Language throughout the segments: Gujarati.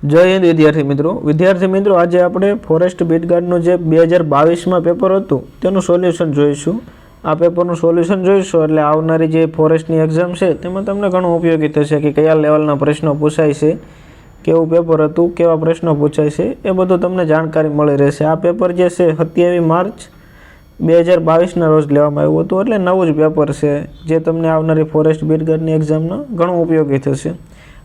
जय हिंद विद्यार्थी मित्रों आज આપણે ફોરેસ્ટ બીટગાર્ડનું જે 2022માં પેપર હતું તેનું સોલ્યુશન જોઈશું। આ પેપરનું સોલ્યુશન જોઈશું એટલે આવનારી જે ફોરેસ્ટની એક્ઝામ છે તેમાં તમને ઘણું ઉપયોગી થશે કે કયા લેવલના પ્રશ્નો પૂછાય છે, કેવું પેપર હતું, કેવા પ્રશ્નો પૂછાય છે, એ બધું તમને જાણકારી મળી રહેશે। આ પેપર જે છે 27 માર્ચ 2022ના રોજ લેવામાં આવ્યું હતું એટલે નવું જ પેપર છે જે તમને આવનારી ફોરેસ્ટ બીટગાર્ડની એક્ઝામમાં ઘણું ઉપયોગી થશે।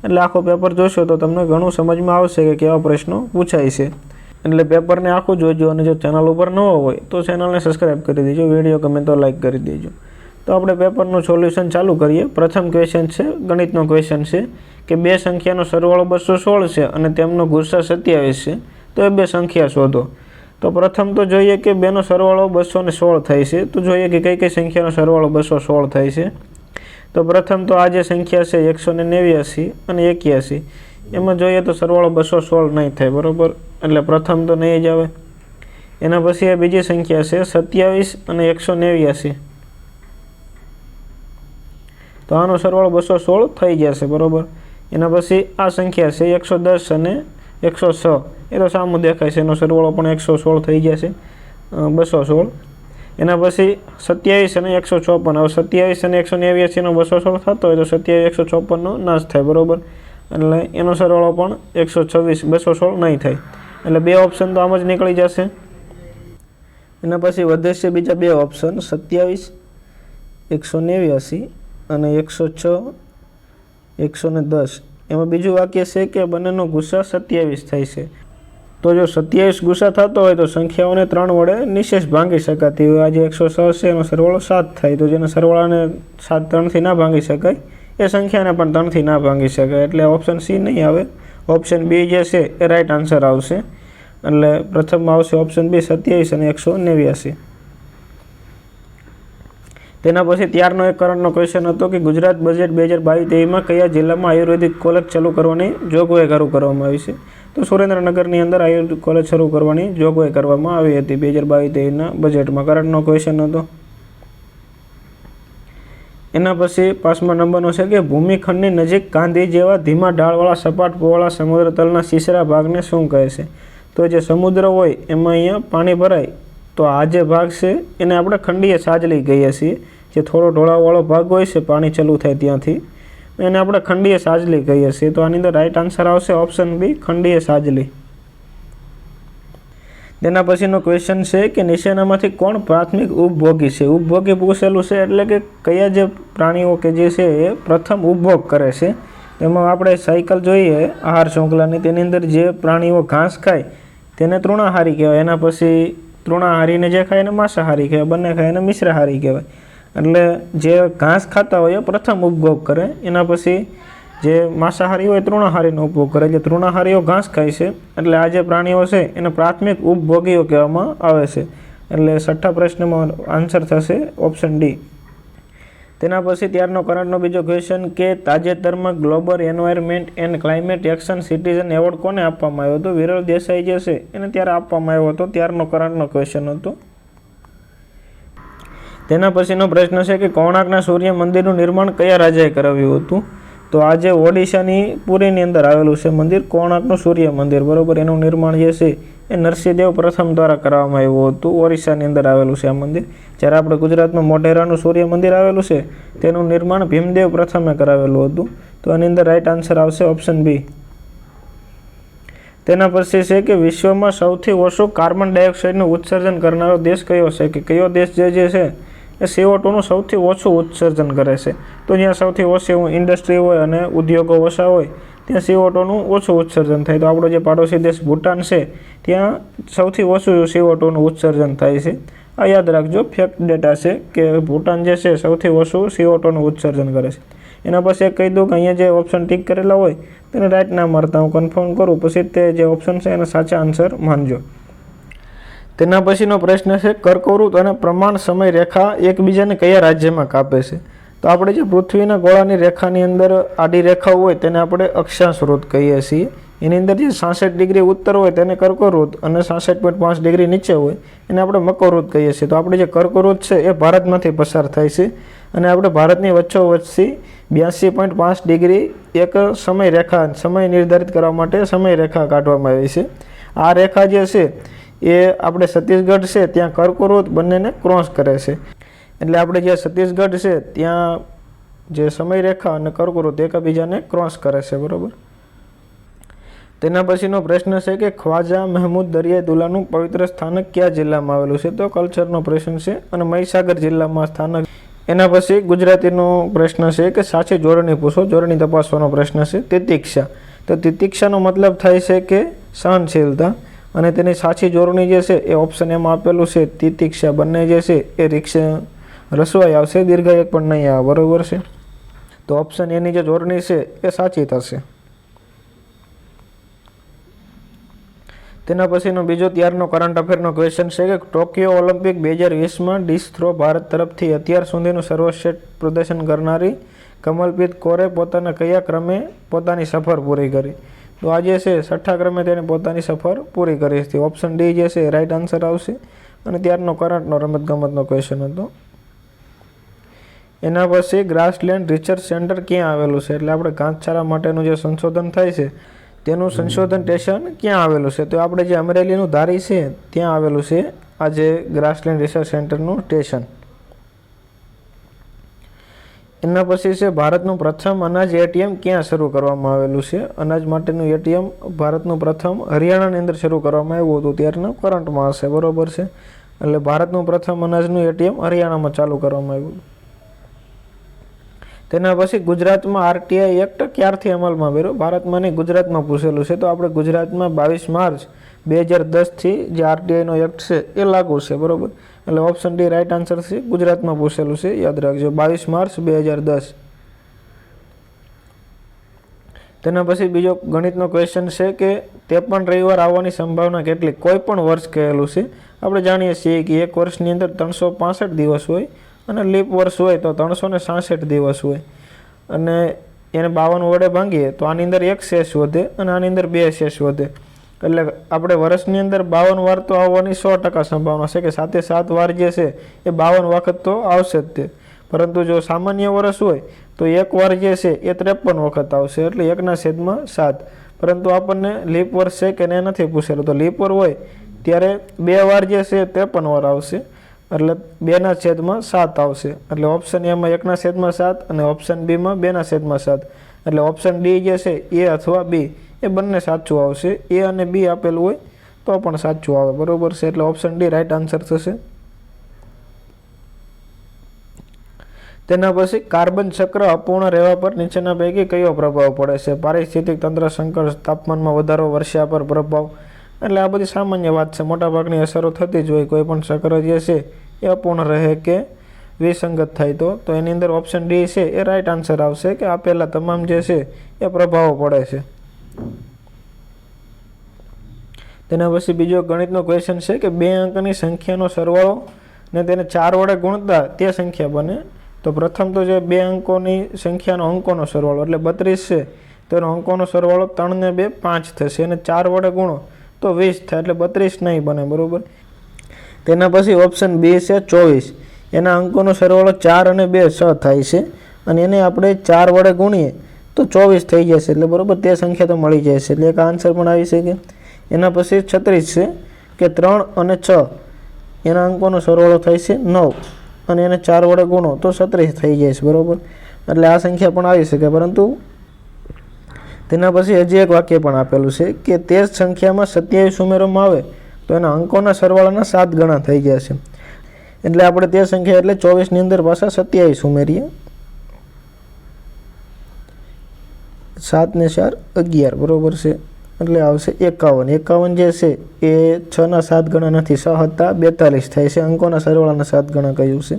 એટલે આખો પેપર જોશો તો તમને ઘણું સમજમાં આવશે કે કેવા પ્રશ્નો પૂછાય છે। એટલે પેપરને આખું જોજો અને જો ચેનલ ઉપર નવો હોય તો ચેનલને સબસ્ક્રાઈબ કરી દેજો, વિડીયો ગમે તો લાઈક કરી દેજો। તો આપણે પેપરનું સોલ્યુશન ચાલુ કરીએ। પ્રથમ ક્વેશ્ચન છે, ગણિતનો ક્વેશ્ચન છે કે બે સંખ્યાનો સરવાળો 216 છે અને તેમનો ગુસ્સા 27 છે, તો એ બે સંખ્યા શોધો। તો પ્રથમ તો જોઈએ કે બેનો સરવાળો 216 થાય છે, તો જોઈએ કે કઈ કઈ સંખ્યાનો સરવાળો 216 થાય છે। તો પ્રથમ તો આ જે સંખ્યા છે 189 અને 81, એમાં જોઈએ તો સરવાળો 216 નહીં થાય, બરાબર, એટલે પ્રથમ તો નહીં જ આવે। એના પછી આ બીજી સંખ્યા છે 27 અને 189, તો આનો સરવાળો 216 થઈ જશે, બરાબર। એના પછી આ સંખ્યા છે 110 અને 106, એ તો સામું દેખાય છે, એનો સરવાળો પણ 116 થઈ જશે, 216। એના પછી 27 અને 154, હવે 27 અને 189નો 216 થતો હોય તો 27 154નો નાશ થાય, બરાબર, એટલે એનો સરવાળો પણ 126 216 નહીં થાય, એટલે બે ઓપ્શન તો આમ જ નીકળી જશે। એના પછી વધે છે બીજા બે ઓપ્શન 27 189 અને 106 110, એમાં બીજું વાક્ય છે કે બંનેનો ગુસ્સા 27 થાય છે। તો જો 27 ગુસ્સા થતો હોય તો સંખ્યાઓને 3 વડે નિશેષ ભાંગી શકાતી હોય। આજે 106 છે, એનો સરવાળો 7 થાય, તો જેના સરવાળાને 7 3થી ના ભાંગી શકાય એ સંખ્યાને પણ 3થી ના ભાંગી શકાય, એટલે ઓપ્શન સી નહીં આવે, ઓપ્શન બી જે છે એ રાઈટ આન્સર આવશે। એટલે પ્રથમમાં આવશે ઓપ્શન બી 27 અને 189। તેના પછી ત્યારનો એક કરંટનો ક્વેશ્ચન હતો કે ગુજરાત બજેટ 2022-23માં કયા જિલ્લામાં આયુર્વેદિક કોલેજ ચાલુ કરવાની જોગવાઈ કરવામાં આવી છે? તો સુરેન્દ્રનગરની અંદર આયુર્વેદિક કોલેજ શરૂ કરવાની જોગવાઈ કરવામાં આવી હતી 2022-23ના બજેટમાં, કરંટનો ક્વેશ્ચન હતો। એના પછી 5મા નંબરનો છે કે ભૂમિખંડની નજીક કાંધી જેવા ધીમા ઢાળવાળા સપાટ પહોળા સમુદ્ર તલના શીશરા ભાગને શું કહે છે? તો જે સમુદ્ર હોય એમાં અહીંયા પાણી ભરાય તો આ જે ભાગ છે એને આપણે ખંડીય સાજલી કહીએ છીએ, જે થોડો ઢોળાવવાળો ભાગ હોય છે પાણી ચાલુ થાય ત્યાંથી, એને આપણે ખંડીય સાજલી કહીએ છીએ। તો આની અંદર રાઈટ આન્સર આવશે ઓપ્શન બી, ખંડીય સાજલી। તેના પછીનો ક્વેશ્ચન છે કે નીચેનામાંથી કોણ પ્રાથમિક ઉપભોગી છે? ઉપભોગી પૂછેલું છે એટલે કે કયા જે પ્રાણીઓ કે જે છે એ પ્રથમ ઉપભોગ કરે છે। એમાં આપણે સાયકલ જોઈએ આહાર શૃંખલાની, તેની અંદર જે પ્રાણીઓ ઘાસ ખાય તેને તૃણાહારી કહેવાય, એના પછી તૃણાહારીને જે ખાય એને માંસાહારી કહેવાય, બંને ખાય એને મિશ્રાહારી કહેવાય। એટલે જે ઘાસ ખાતા હોય એ પ્રથમ ઉપભોગ કરે, એના પછી જે માંસાહારી હોય તૃણાહારીનો ઉપભોગ કરે, જે તૃણાહારીઓ ઘાસ ખાય છે એટલે આ જે પ્રાણીઓ છે એને પ્રાથમિક ઉપભોગીઓ કહેવામાં આવે છે। એટલે છઠ્ઠા પ્રશ્નમાં આન્સર થશે ઓપ્શન ડી। તેના પછી ત્યારનો કરંટનો બીજો ક્વેશ્ચન કે તાજેતરમાં global environment and climate action citizen award કોને આપવામાં આવ્યો હતો? વિરલ દેસાઈ જે છે એને ત્યારે આપવામાં આવ્યો હતો, ત્યારનો કરંટનો ક્વેશ્ચન હતો। તેના પછીનો પ્રશ્ન છે કે કોણાર્કના સૂર્ય મંદિરનું નિર્માણ કયા રાજાએ કરાવ્યું હતું? તો આજે ઓડિશાની પુરીની અંદર આવેલું છે મંદિર, કોણાર્કનું સૂર્ય મંદિર, બરાબર, એનું નિર્માણ જે છે એ નરસિંહદેવ પ્રથમ દ્વારા કરવામાં આવ્યું હતું, ઓરિસ્સાની અંદર આવેલું છે આ મંદિર। જ્યારે આપણે ગુજરાતમાં મોઢેરાનું સૂર્ય મંદિર આવેલું છે તેનું નિર્માણ ભીમદેવ પ્રથમે કરાવેલું હતું, તો આની અંદર રાઈટ આન્સર આવશે ઓપ્શન બી। તેના પછી છે કે વિશ્વમાં સૌથી ઓછું કાર્બન ડાયોક્સાઇડનું ઉત્સર્જન કરનારો દેશ કયો છે? કે કયો દેશ જે છે એ CO2નું સૌથી ઓછું ઉત્સર્જન કરે છે? તો જ્યાં સૌથી ઓછી ઇન્ડસ્ટ્રી હોય અને ઉદ્યોગો ઓછા હોય ત્યાં CO2નું ઓછું ઉત્સર્જન થાય। તો આપણો જે પાડોશી દેશ ભૂટાન છે ત્યાં સૌથી ઓછું CO2નું ઉત્સર્જન થાય છે। આ યાદ રાખજો, ફેક્ટ ડેટા છે કે ભૂટાન જે છે સૌથી ઓછું CO2નું ઉત્સર્જન કરે છે। એના પછી એક કહી દઉં કે અહીંયા જે ઓપ્શન ટીક કરેલા હોય તેને રાઈટ ના મારતા હું કન્ફર્મ કરું, પછી તે જે ઓપ્શન છે એના સાચા આન્સર માનજો। તેના પછીનો પ્રશ્ન છે કર્કવૃત અને પ્રમાણ સમય રેખા એકબીજાને કયા રાજ્યમાં કાપે છે? તો આપણે જે પૃથ્વીના ગોળાની રેખાની અંદર આડી રેખાઓ હોય તેને આપણે અક્ષાંશ વૃત્ત કહીએ છીએ। એની અંદર જે 66 ડિગ્રી ઉત્તર હોય તેને કર્કવૃત્ત અને 66.5 ડિગ્રી નીચે હોય એને આપણે મકરવૃત્ત કહીએ છીએ। તો આપણે જે કર્કવૃત્ત છે એ ભારતમાંથી પસાર થાય છે અને આપણે ભારતની વચ્ચોવચ્ચથી 82.5 ડિગ્રી એક સમય નિર્ધારિત કરવા માટે સમય રેખા કાઢવામાં આવી છે. આ રેખા જે છે એ આપણે છત્તીસગઢ છે ત્યાં કર્કવૃત બંનેને ક્રોસ કરે છે. એટલે આપણે જે છત્તીસગઢ છે ત્યાં જે સમય રેખા અને કર્કવૃત એકબીજાને ક્રોસ કરે છે, બરાબર. તેના પછીનો પ્રશ્ન છે કે ખ્વાજા મહમૂદ દરિયાઈ દુલાનું પવિત્ર સ્થાનક કયા જિલ્લામાં આવેલું છે? તો કલ્ચરનો પ્રશ્ન છે અને મહીસાગર જિલ્લામાં સ્થાનક. એના પછી ગુજરાતીનો પ્રશ્ન છે કે સાચી જોડણી પૂછો, જોડણી તપાસવાનો પ્રશ્ન છે. તિતિક્ષા, તો તિતિક્ષાનો મતલબ થાય છે કે સહનશીલતા, અને તેની સાચી જોડણી જે છે એ ઓપ્શન એમાં આપેલું છે તિતિક્ષા. બંને જે છે એ રિક્ષા રસવાઈ આવશે, દીર્ઘાયક પણ નહીં આવે, બરાબર છે. તો ઓપ્શન એની જે જોડણી છે એ સાચી થશે. તેના પછીનો બીજો ત્યારનો કરંટ અફેરનો ક્વેશ્ચન છે કે ટોક્યો ઓલિમ્પિક 2020માં ડિસ્ક થ્રો ભારત તરફથી અત્યાર સુધીનું સર્વશ્રેષ્ઠ પ્રદર્શન કરનારી કમલપ્રીત કૌરે પોતાના કયા ક્રમે પોતાની સફર પૂરી કરી? તો આ જે છે 6થા ક્રમે તેણે પોતાની સફર પૂરી કરી હતી. ઓપ્શન ડી જે છે રાઈટ આન્સર આવશે. અને ત્યારનો કરંટનો રમતગમતનો ક્વેશ્ચન હતો. એના પછી ગ્રાસલેન્ડ રિસર્ચ સેન્ટર ક્યાં આવેલું છે? એટલે આપણે ઘાસચારા માટેનું જે સંશોધન થાય છે તેનું સંશોધન સ્ટેશન ક્યાં આવેલું છે? તો આપણે જે અમરેલીનું ધારી છે ત્યાં આવેલું છે આ જે ગ્રાસલેન્ડ રિસર્ચ સેન્ટરનું સ્ટેશન. એના પછી છે ભારતનું પ્રથમ અનાજ એટીએમ ક્યાં શરૂ કરવામાં આવેલું છે? અનાજ માટેનું એટીએમ ભારતનું પ્રથમ હરિયાણાની અંદર શરૂ કરવામાં આવ્યું હતું, ત્યારના કરંટમાં હશે, બરાબર છે. એટલે ભારતનું પ્રથમ અનાજનું એટીએમ હરિયાણામાં ચાલુ કરવામાં આવ્યું. તેના પછી ગુજરાતમાં આરટીઆઈ એક્ટ ક્યારથી અમલમાં આવ્યો? ભારતમાં નહીં, ગુજરાતમાં પૂછેલું છે. તો આપણે ગુજરાતમાં 22 માર્ચ 2010થી જે આરટીઆઈનો એક્ટ છે એ લાગુ છે, બરાબર. એટલે ઓપ્શન ડી રાઈટ આન્સર છે. ગુજરાતમાં પૂછેલું છે, યાદ રાખજો, 22 માર્ચ 2010. તેના પછી બીજો ગણિતનો ક્વેશ્ચન છે કે 53 રવિવાર આવવાની સંભાવના કેટલી? કોઈ પણ વર્ષ કહેલું છે. આપણે જાણીએ છીએ કે એક વર્ષની અંદર 365 દિવસ હોય અને લીપ વર્ષ હોય તો 366 દિવસ હોય, અને એને 52 વડે ભાંગીએ તો આની અંદર એક શેષ વધે અને આની અંદર 2 શેષ વધે. એટલે આપણે વર્ષની અંદર 52 વાર તો આવવાની 100% સંભાવના છે કે 7 વાર જે છે એ 52 વખત તો આવશે જ તે. પરંતુ જો સામાન્ય વર્ષ હોય તો એક વાર જે છે એ 53 વખત આવશે, એટલે 1/7. પરંતુ આપણને લીપ વર્ષ છે કે ને નથી પૂછેલું. તો લીપ વર્ષ હોય ત્યારે 2 વાર જે છે 53 વાર આવશે, એટલે 2/7 આવશે. એટલે ઓપ્શન એમાં 1/7 અને ઓપ્શન બીમાં 2/7. એટલે ઓપ્શન ડી જે છે એ અથવા બી એ બંને સાચું આવશે. એ અને બી આપેલું હોય તો પણ સાચું આવે, બરાબર છે. એટલે ઓપ્શન ડી રાઈટ આન્સર થશે. તેના પછી કાર્બન ચક્ર અપૂર્ણ રહેવા પર નીચેના પૈકી કયો પ્રભાવ પડે છે? પારિસ્થિતિક તંત્ર સંકટ, તાપમાનમાં વધારો, વર્ષા પર પ્રભાવ. એટલે આ બધી સામાન્ય વાત છે, મોટાભાગની અસરો થતી જ હોય. કોઈ પણ ચક્ર જે છે એ અપૂર્ણ રહે કે વિસંગત થાય તો એની અંદર ઓપ્શન ડી છે એ રાઈટ આન્સર આવશે કે આપેલા તમામ જે છે એ પ્રભાવો પડે છે. તેના પછી બીજો ગણિતનો ક્વેશ્ચન છે કે 2 અંકની સંખ્યાનો સરવાળો ને તેને 4 વડે ગુણતા તે સંખ્યા બને. તો પ્રથમ તો જે 2 અંકોની સંખ્યાનો અંકોનો સરવાળો એટલે 32 છે, તેનો અંકોનો સરવાળો 3 ને 2 5 થશે, અને 4 વડે ગુણો તો 20 થાય, એટલે 32 નહીં બને, બરાબર. તેના પછી ઓપ્શન બી છે 24. એના અંકોનો સરવાળો 4 અને 2 6 થાય છે, અને એને આપણે 4 વડે ગુણીએ તો 24 થઈ જશે, એટલે બરાબર તે સંખ્યા તો મળી જશે, એટલે એક આન્સર પણ આવી શકે. એના પછી 36 છે કે 3 અને 6 એના અંકોનો સરવાળો થાય છે 9, અને એને 4 વડે ગુણો તો 37 થઈ જાય છે, બરાબર. એટલે આ સંખ્યા પણ આવી શકે. પરંતુ તેના પછી હજી એક વાક્ય પણ આપેલું છે કે તે જ સંખ્યામાં 27 ઉમેરવામાં આવે તો એના અંકોના સરવાળાના 7 ગણા થઈ ગયા છે. એટલે આપણે તે સંખ્યા એટલે 24ની અંદર પાછા 27 ઉમેરીએ, 7 ને 4 11, બરાબર છે. એટલે આવશે 51. 51 જે છે એ 6ના 7 ગણા નથી, 6 હતા 42 થાય છે. અંકોના સરવાળાના 7 ગણા કહ્યું છે.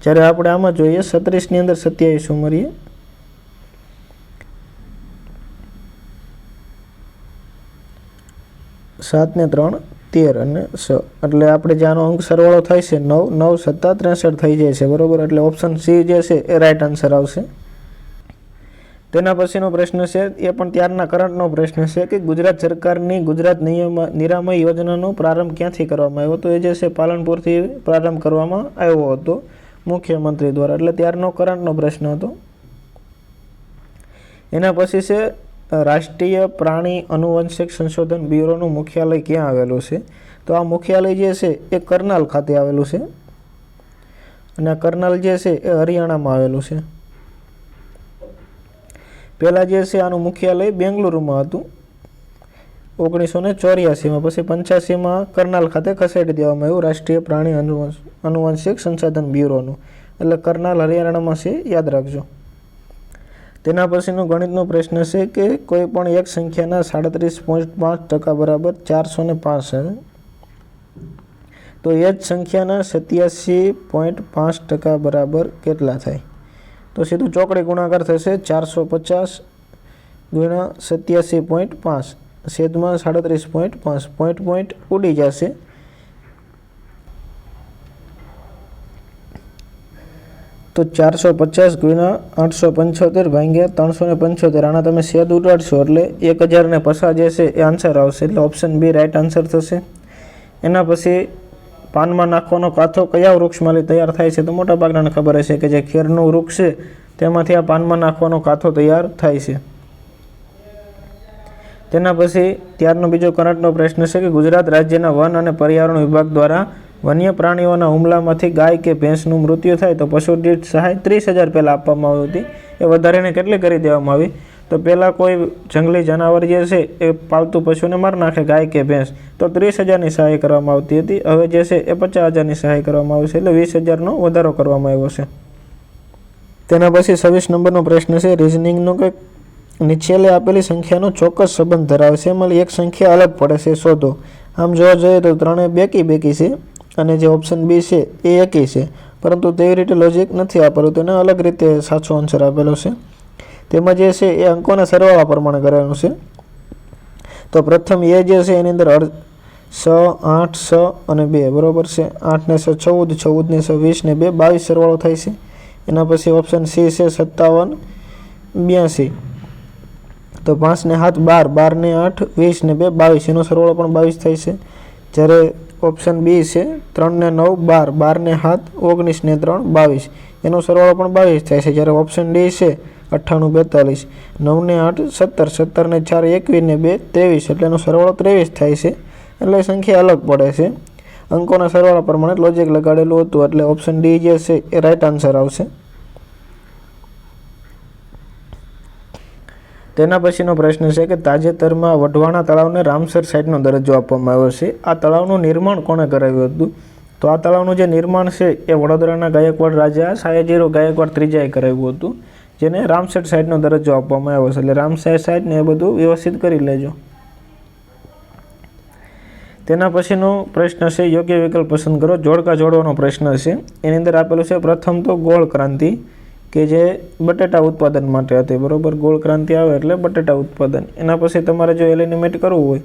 જ્યારે આપણે આમાં જોઈએ 37ની અંદર 27 ઉમેરીએ, 7 ને 3 13 અને 6, એટલે આપણે જે આનો અંક સરવાળો થાય છે 9, 9 7 63 થઈ જાય છે, બરાબર. એટલે ઓપ્શન સી જે છે એ રાઈટ આન્સર આવશે. તેના પછીનો પ્રશ્ન છે એ પણ ત્યારના કરંટનો પ્રશ્ન છે કે ગુજરાત સરકારની ગુજરાત નિરામય યોજનાનો પ્રારંભ ક્યાંથી કરવામાં આવ્યો? તો એ જે છે પાલનપુરથી પ્રારંભ કરવામાં આવ્યો હતો મુખ્યમંત્રી દ્વારા. એટલે ત્યારનો કરંટનો પ્રશ્ન હતો. એના પછી છે રાષ્ટ્રીય પ્રાણી આનુવંશિક સંશોધન બ્યુરોનું મુખ્યાલય ક્યાં આવેલું છે? તો આ મુખ્યાલય જે છે એ કરનાલ ખાતે આવેલું છે, અને આ કરનાલ જે છે એ હરિયાણામાં આવેલું છે. પહેલાં જે છે આનું મુખ્યાલય બેંગલુરુમાં હતું 1984માં, પછી 85માં કરનાલ ખાતે ખસેડી દેવામાં આવ્યું રાષ્ટ્રીય પ્રાણી આનુવંશિક સંશોધન બ્યુરોનું. એટલે કરનાલ હરિયાણામાં છે, યાદ રાખજો. તેના પછીનો ગણિતનો પ્રશ્ન છે કે કોઈ પણ એક સંખ્યાના 37.5% બરાબર 405 તો એ જ સંખ્યાના 87.5% બરાબર કેટલા થાય? તો સીધું ચોકડી ગુણાકાર થશે 450 ગુણ્યા 87.5 છેદમાં 37.5. પોઈન્ટ ઉડી જશે. તો 450 ગુણ્યા 875 ભાગ્યા 375. આના તમે છેદ ઉડાડશો એટલે 1050 જે છે એ આન્સર આવશે. એટલે ઓપ્શન બી રાઈટ આન્સર થશે. એના પછી પાનમાં નાખવાનો કાથો કયા વૃક્ષમાંથી તૈયાર થાય છે? તો મોટાભાગનાને ખબર હશે કે જે ખેરનું વૃક્ષ છે તેમાંથી આ પાનમાં નાખવાનો કાથો તૈયાર થાય છે. તેના પછી ત્યારનો બીજો કરંટનો પ્રશ્ન છે કે ગુજરાત રાજ્યના વન અને પર્યાવરણ વિભાગ દ્વારા વન્ય પ્રાણીઓના હુમલામાંથી ગાય કે ભેંસનું મૃત્યુ થાય તો પશુ દીઠ સહાય 30,000 પહેલાં આપવામાં આવી હતી. એ વધારીને કેટલી કરી દેવામાં આવી? તો પહેલાં કોઈ જંગલી જાનવર જે છે એ પાલતુ પશુને મારી નાખે, ગાય કે ભેંસ, તો 30,000ની સહાય કરવામાં આવતી હતી. હવે જે છે એ 50,000ની સહાય કરવામાં આવે છે. એટલે 20,000નો વધારો કરવામાં આવ્યો છે. તેના પછી 26 નંબરનો પ્રશ્ન છે રિઝનિંગનો કે નીચેલે આપેલી સંખ્યાનો ચોક્કસ સંબંધ ધરાવે છે, એમાં એક સંખ્યા અલગ પડે છે, શોધો. આમ જોવા જોઈએ તો ત્રણે બેકી છે, અને જે ઓપ્શન બી છે એ એકી છે, પરંતુ તેવી રીતે લોજિક નથી આપેલું, તેને અલગ રીતે સાચો આન્સર આપેલો છે. તેમાં જે છે એ અંકોના સરવાળા પ્રમાણે કરેલું છે. તો પ્રથમ એ જે છે એની અંદર 6, 8, 6 અને 2 બરાબર છે. 8 ને 6 14, 14 ને 6 20 ને 2 22 સરવાળો થાય છે. એના પછી ઓપ્શન સી છે 57, 82. તો 5 ને 7 12, 12 ને 8 20 ને 2 22, એનો સરવાળો પણ 22 થાય છે. જ્યારે ઓપ્શન બી છે 3 ને 9 12, 12 ને 7 19 ને 3 22, એનો સરવાળો પણ 22 થાય છે. જ્યારે ઓપ્શન ડી છે 98 42, 9 ને 8 17, 17 ને 4 21 ને 2 23, એટલે એનો સરવાળો 23 થાય છે. એટલે સંખ્યા અલગ પડે છે. અંકોના સરવાળા પ્રમાણે લોજિક લગાડેલું હતું, એટલે ઓપ્શન ડી જે છે એ રાઈટ આન્સર આવશે. તેના પછીનો પ્રશ્ન છે કે તાજેતરમાં વઢવાણા તળાવને રામસર સાઇટનો દરજ્જો આપવામાં આવ્યો છે. આ તળાવનું નિર્માણ કોણે કરાવ્યું હતું? તો આ તળાવનું જે નિર્માણ છે એ વડોદરાના ગાયકવાડ રાજા સયાજીરાવ ગાયકવાડ ત્રીજાએ કરાવ્યું હતું, જેને રામસર સાઇટનો દરજ્જો આપવામાં આવ્યો છે. એટલે રામસર સાઇટ ને એ બધું વ્યવસ્થિત કરી લેજો. તેના પછીનો પ્રશ્ન છે યોગ્ય વિકલ્પ પસંદ કરો. જોડકા જોડવાનો પ્રશ્ન છે. એની અંદર આપેલું છે પ્રથમ તો ગોળ ક્રાંતિ, કે જે બટેટા ઉત્પાદન માટે હતી, બરોબર. ગોળ ક્રાંતિ આવે એટલે બટેટા ઉત્પાદન. એના પછી તમારે જો એલિમિનેટ કરવું હોય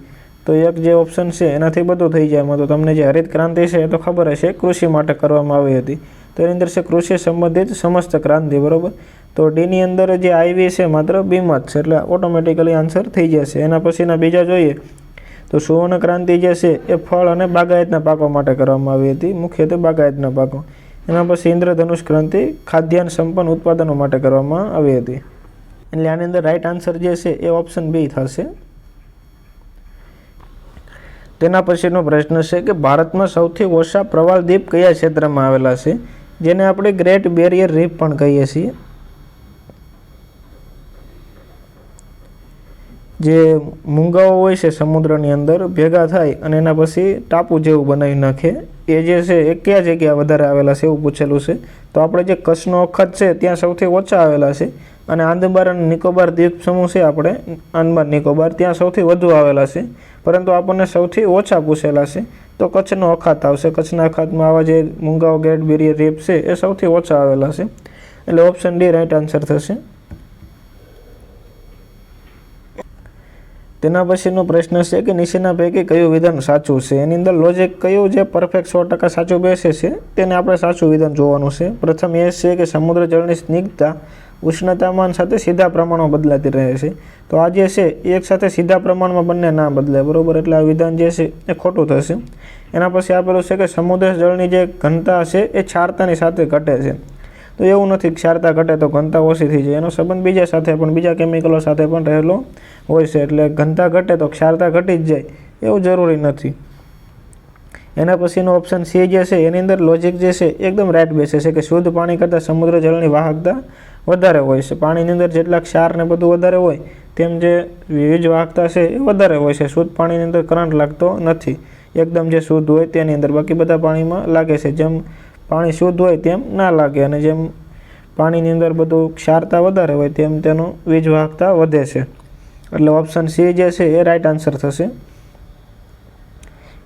તો એક જે ઓપ્શન છે એનાથી બધું થઈ જાય. એમાં તો તમને જે હરિત ક્રાંતિ છે એ તો ખબર હશે, કૃષિ માટે કરવામાં આવી હતી. તો એની અંદર છે કૃષિ સંબંધિત સમસ્ત ક્રાંતિ, બરોબર. તો ડીની અંદર જે આવી છે માત્ર બીમત છે, એટલે ઓટોમેટિકલી આન્સર થઈ જશે. એના પછીના બીજા જોઈએ તો સુવર્ણ ક્રાંતિ જે છે એ ફળ અને બાગાયતના પાકો માટે કરવામાં આવી હતી, મુખ્યત્વે બાગાયતના પાકો. એના પછી ઇન્દ્રધનુષ ક્રાંતિ ખાદ્યાન્ન સંપન્ન ઉત્પાદનો માટે કરવામાં આવી હતી. એટલે આની અંદર રાઈટ આન્સર જે છે એ ઓપ્શન બી થશે. તેના પછીનો પ્રશ્ન છે કે ભારતમાં સૌથી ઓછા પ્રવાળ દ્વીપ કયા ક્ષેત્રમાં આવેલા છે, જેને આપણે ગ્રેટ બેરિયર રીફ પણ કહીએ છીએ. જે મૂંગાઓ હોય છે સમુદ્રની અંદર ભેગા થાય અને એના પછી ટાપુ જેવું બનાવી નાખે, એ જે છે એ કયા જગ્યા વધારે આવેલા છે એવું પૂછેલું છે. તો આપણે જે કચ્છનો અખત છે ત્યાં સૌથી ઓછા આવેલા છે, અને આંદામાન અને નિકોબાર દ્વીપ સમૂહ છે આપણે આંદામાન નિકોબાર, ત્યાં સૌથી વધુ આવેલા છે. પરંતુ આપણને સૌથી ઓછા પૂછેલા છે તો કચ્છનો અખાત આવશે. કચ્છના અખાતમાં આવા જે મૂંગાઓ ગ્રેટ બેરિયર રીફ છે એ સૌથી ઓછા આવેલા છે. એટલે ઓપ્શન ડી રાઈટ આન્સર થશે. તેના પછીનો પ્રશ્ન છે કે નીચેના પૈકી કયું વિધાન સાચું છે. એની અંદર લોજિક કયું જે પરફેક્ટ 100% સાચું બેસે છે તેને આપણે સાચું વિધાન જોવાનું છે. પ્રથમ એ છે કે સમુદ્ર જળની સ્નિગ્ધતા ઉષ્ણતામાન સાથે સીધા પ્રમાણમાં બદલાતી રહે છે. તો આ જે છે એક સાથે સીધા પ્રમાણમાં બંને ના બદલાય, બરોબર. એટલે આ વિધાન જે છે એ ખોટું થશે. એના પછી આપેલું છે કે સમુદ્ર જળની જે ઘનતા છે એ ક્ષારતાની સાથે ઘટે છે. તો એવું નથી ક્ષારતા ઘટે તો ઘનતા ઓછી થઈ જાય, એનો સંબંધ બીજા સાથે પણ બીજા કેમિકલો સાથે પણ રહેલો હોય છે. એટલે ઘનતા ઘટે તો ક્ષારતા ઘટી જ જાય એવું જરૂરી નથી. એના પછીનો ઓપ્શન સી જે છે એની અંદર લોજિક જે છે એકદમ રાઈટ બેસે છે કે શુદ્ધ પાણી કરતાં સમુદ્ર જળની વાહકતા વધારે હોય છે. પાણીની અંદર જેટલા ક્ષાર ને બધું વધારે હોય તેમ જે વીજ વાહકતા છે એ વધારે હોય છે. શુદ્ધ પાણીની અંદર કરંટ લાગતો નથી, એકદમ જે શુદ્ધ હોય તેની અંદર. બાકી બધા પાણીમાં લાગે છે, જેમ પાણી શુદ્ધ હોય તેમ ના લાગે, અને જેમ પાણીની અંદર બધું ક્ષારતા વધારે હોય તેમ તેનું વીજ વાહકતા વધે છે. એટલે ઓપ્શન સી જે છે એ રાઈટ આન્સર થશે.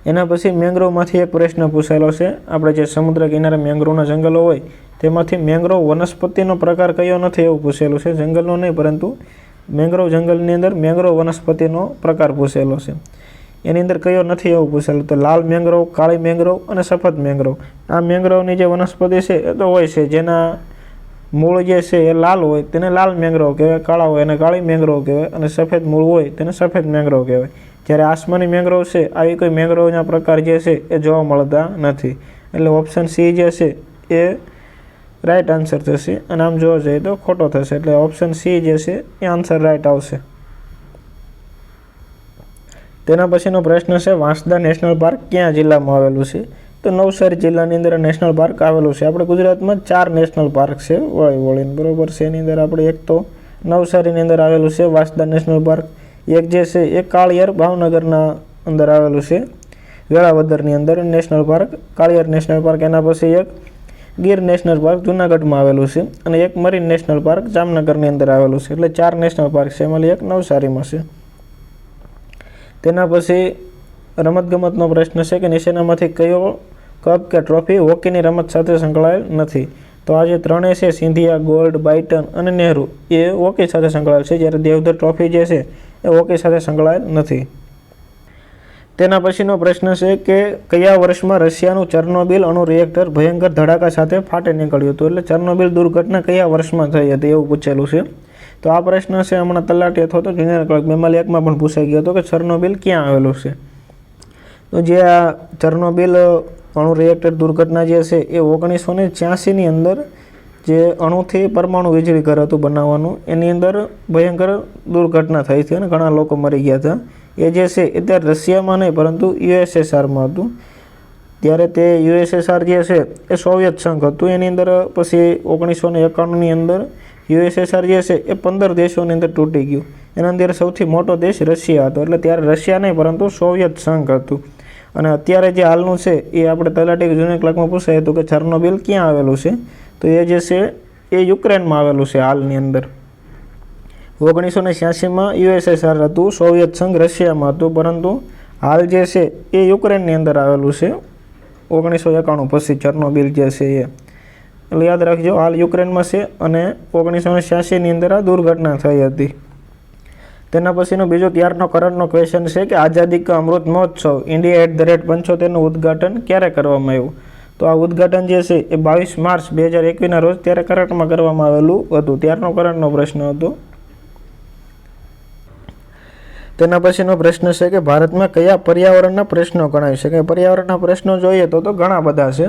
એના પછી મેંગ્રોવમાંથી એક પ્રશ્ન પૂછાયેલો છે. આપણે જે સમુદ્ર કિનારે મેંગ્રોવના જંગલો હોય તેમાંથી મેંગ્રોવ વનસ્પતિનો પ્રકાર કયો નથી એવું પૂછેલું છે. જંગલનો નહીં, પરંતુ મેંગ્રોવ જંગલની અંદર મેંગ્રોવ વનસ્પતિનો પ્રકાર પૂછેલો છે. એની અંદર કયો નથી એવું પૂછેલું. તો લાલ મેંગ્રોવ, કાળી મેંગ્રોવ અને સફેદ મેંગ્રોવ. આ મેંગ્રોવની જે વનસ્પતિ છે એ તો હોય છે જેના મૂળ જે છે એ લાલ હોય તેને લાલ મેંગ્રોવ કહેવાય, કાળા હોય એને કાળી મેંગ્રોવ કહેવાય, અને સફેદ મૂળ હોય તેને સફેદ મેંગ્રોવ કહેવાય. જ્યારે આસમાની મેંગ્રોવ છે આવી કોઈ મેંગ્રોવના પ્રકાર જે છે એ જોવા મળતા નથી. એટલે ઓપ્શન સી જે છે એ રાઈટ આન્સર થશે, અને આમ જોવા જઈએ તો ખોટો થશે. એટલે ઓપ્શન સી જે છે એ આન્સર રાઈટ આવશે. તેના પછીનો પ્રશ્ન છે વાંસદા નેશનલ પાર્ક ક્યાં જિલ્લામાં આવેલું છે? તો નવસારી જિલ્લાની અંદર નેશનલ પાર્ક આવેલું છે. આપણે ગુજરાતમાં 4 નેશનલ પાર્ક છે વળીને, બરાબર છે. એની અંદર આપણે એક તો નવસારીની અંદર આવેલું છે વાંસદા નેશનલ પાર્ક, એક જે છે એ કાળિયાર ભાવનગરના અંદર આવેલું છે, વેળાવદરની અંદર નેશનલ પાર્ક કાળિયાર નેશનલ પાર્ક. એના પછી એક ગીર નેશનલ પાર્ક જૂનાગઢમાં આવેલું છે, અને એક મરીન નેશનલ પાર્ક જામનગરની અંદર આવેલું છે. એટલે 4 નેશનલ પાર્ક છે, એમાંથી એક નવસારીમાં છે. તેના પછી રમતગમતનો પ્રશ્ન છે કે નીચેનામાંથી કયો કપ કે ટ્રોફી હોકીની રમત સાથે સંકળાયેલ નથી? તો આ જે ત્રણેય છે સિંધિયા, ગોલ્ડ, બાઇટન અને નહેરુ એ હોકી સાથે સંકળાયેલ છે, જ્યારે દેવધર ટ્રોફી જે છે એ હોકી સાથે સંકળાયેલ નથી. તેના પછીનો પ્રશ્ન છે કે કયા વર્ષમાં રશિયાનું ચર્નોબિલ અણુ રિએક્ટર ભયંકર ધડાકા સાથે ફાટી નીકળ્યું હતું? એટલે ચર્નોબિલ દુર્ઘટના કયા વર્ષમાં થઈ હતી એવું પૂછેલું છે. તો આ પ્રશ્ન છે હમણાં તલાટી અથવા તો જુનિયર ક્લર્ક 2 પણ પૂછાઈ ગયો હતો કે ચર્નોબિલ ક્યાં આવેલું છે. તો જે આ ચર્નોબિલ અણુ રિએક્ટર દુર્ઘટના જે છે એ 1986ની અંદર જે અણુથી પરમાણુ વીજળી ઘર હતું બનાવવાનું, એની અંદર ભયંકર દુર્ઘટના થઈ હતી અને ઘણા લોકો મરી ગયા હતા. એ જે છે એ ત્યારે રશિયામાં નહીં પરંતુ યુએસએસઆરમાં હતું. ત્યારે તે યુએસએસઆર જે છે એ સોવિયત સંઘ હતું. એની અંદર પછી 1991ની અંદર યુએસએસઆર જે છે એ 15 દેશોની અંદર તૂટી ગયું. એના અંદર સૌથી મોટો દેશ રશિયા હતો. એટલે ત્યારે રશિયા નહીં પરંતુ સોવિયત સંઘ હતું. અને અત્યારે જે હાલનું છે એ આપણે તલાટી જુનિયર ક્લાર્કમાં પૂછાય હતું કે ચર્નોબિલ ક્યાં આવેલું છે? તો એ જે છે એ યુક્રેનમાં આવેલું છે હાલની અંદર. 1986માં યુએસએસઆર હતું, સોવિયત સંઘ રશિયામાં હતું, પરંતુ હાલ જે છે એ યુક્રેનની અંદર આવેલું છે 1991 પછી ચર્નોબિલ જે છે એ. એટલે યાદ રાખજો હાલ યુક્રેનમાં છે, અને 1986ની અંદર આ દુર્ઘટના થઈ હતી. તેના પછીનો બીજો ત્યારનો કરંટનો ક્વેશ્ચન છે કે આઝાદી કા અમૃત મહોત્સવ India@75નું ઉદ્ઘાટન ક્યારે કરવામાં આવ્યું? તો આ ઉદ્ઘાટન જે છે એ 22 માર્ચ 2021ના રોજ ત્યારે કરંટમાં કરવામાં આવેલું હતું. ત્યારનો કરંટનો પ્રશ્ન હતો. તેના પછીનો પ્રશ્ન છે કે ભારતમાં કયા પર્યાવરણના પ્રશ્નો ગણાય છે? કે પર્યાવરણના પ્રશ્નો જોઈએ તો ઘણા બધા છે,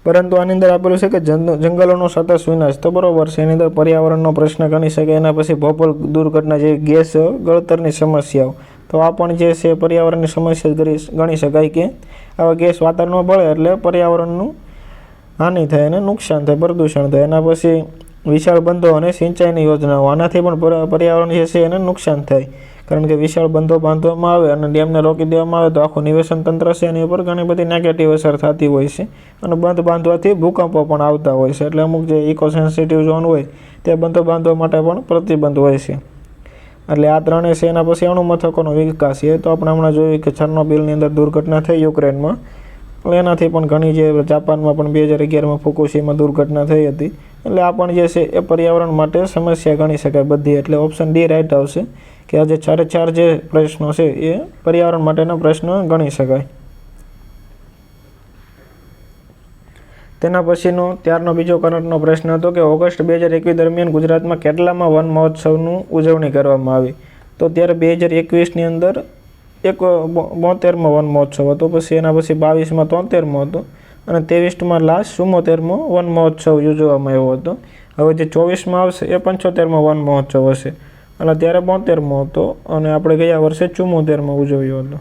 પરંતુ આની અંદર આપેલું છે કે જંગલોનો સતત વિનાશ, તો બરોબર છે. એની અંદર પર્યાવરણનો પ્રશ્ન ગણી શકાય. એના પછી ભોપાલ દુર્ઘટના જેવી ગેસ ગળતરની સમસ્યાઓ, તો આ પણ જે છે પર્યાવરણની સમસ્યા ગણી શકાય કે આવા ગેસ વાતાવરણમાં ભળે એટલે પર્યાવરણનું હાનિ થાય અને નુકસાન થાય, પ્રદૂષણ થાય. એના પછી વિશાળ બંધો અને સિંચાઈની યોજનાઓ, આનાથી પણ પર્યાવરણ જે છે એને નુકસાન થાય, કારણ કે વિશાળ બંધો બાંધવામાં આવે અને ડેમને રોકી દેવામાં આવે તો આખું નિવેશન તંત્ર છે એની ઉપર ઘણી બધી નેગેટિવ અસર થતી હોય છે, અને બંધ બાંધવાથી ભૂકંપો પણ આવતા હોય છે. એટલે અમુક જે ઇકો સેન્સિટિવ ઝોન હોય તે બંધો બાંધવા માટે પણ પ્રતિબંધ હોય છે. એટલે આ ત્રણેય છે. એના પછી અણુ મથકોનો વિકાસ, એ તો આપણે હમણાં જોયું કે ચર્નોબિલની અંદર દુર્ઘટના થઈ યુક્રેનમાં, એનાથી પણ ઘણી જે જાપાનમાં પણ 2011માં ફુકુશીમાં દુર્ઘટના થઈ હતી. એટલે આ પણ જે છે એ પર્યાવરણ માટે સમસ્યા ગણી શકાય બધી. એટલે ઓપ્શન ડી રાઈટ આવશે કે આ જે 4 જે પ્રશ્નો છે એ પર્યાવરણ માટેના પ્રશ્નો ગણી શકાય. તેના પછીનો ત્યારનો બીજો કરંટનો પ્રશ્ન હતો કે ઓગસ્ટ 2021 દરમિયાન ગુજરાતમાં કેટલામાં વન મહોત્સવનું ઉજવણી કરવામાં આવી? તો ત્યારે 2021ની અંદર 72માં વન મહોત્સવ હતો, પછી એના પછી 22માં 73મો હતો, અને 23માં લાસ્ટ 74મો વન મહોત્સવ યોજવામાં આવ્યો હતો. હવે જે 24માં આવશે એ 75મો વન મહોત્સવ હશે, એટલે ત્યારે 72મો હતો અને આપણે ગયા વર્ષે 74માં ઉજવ્યો હતો.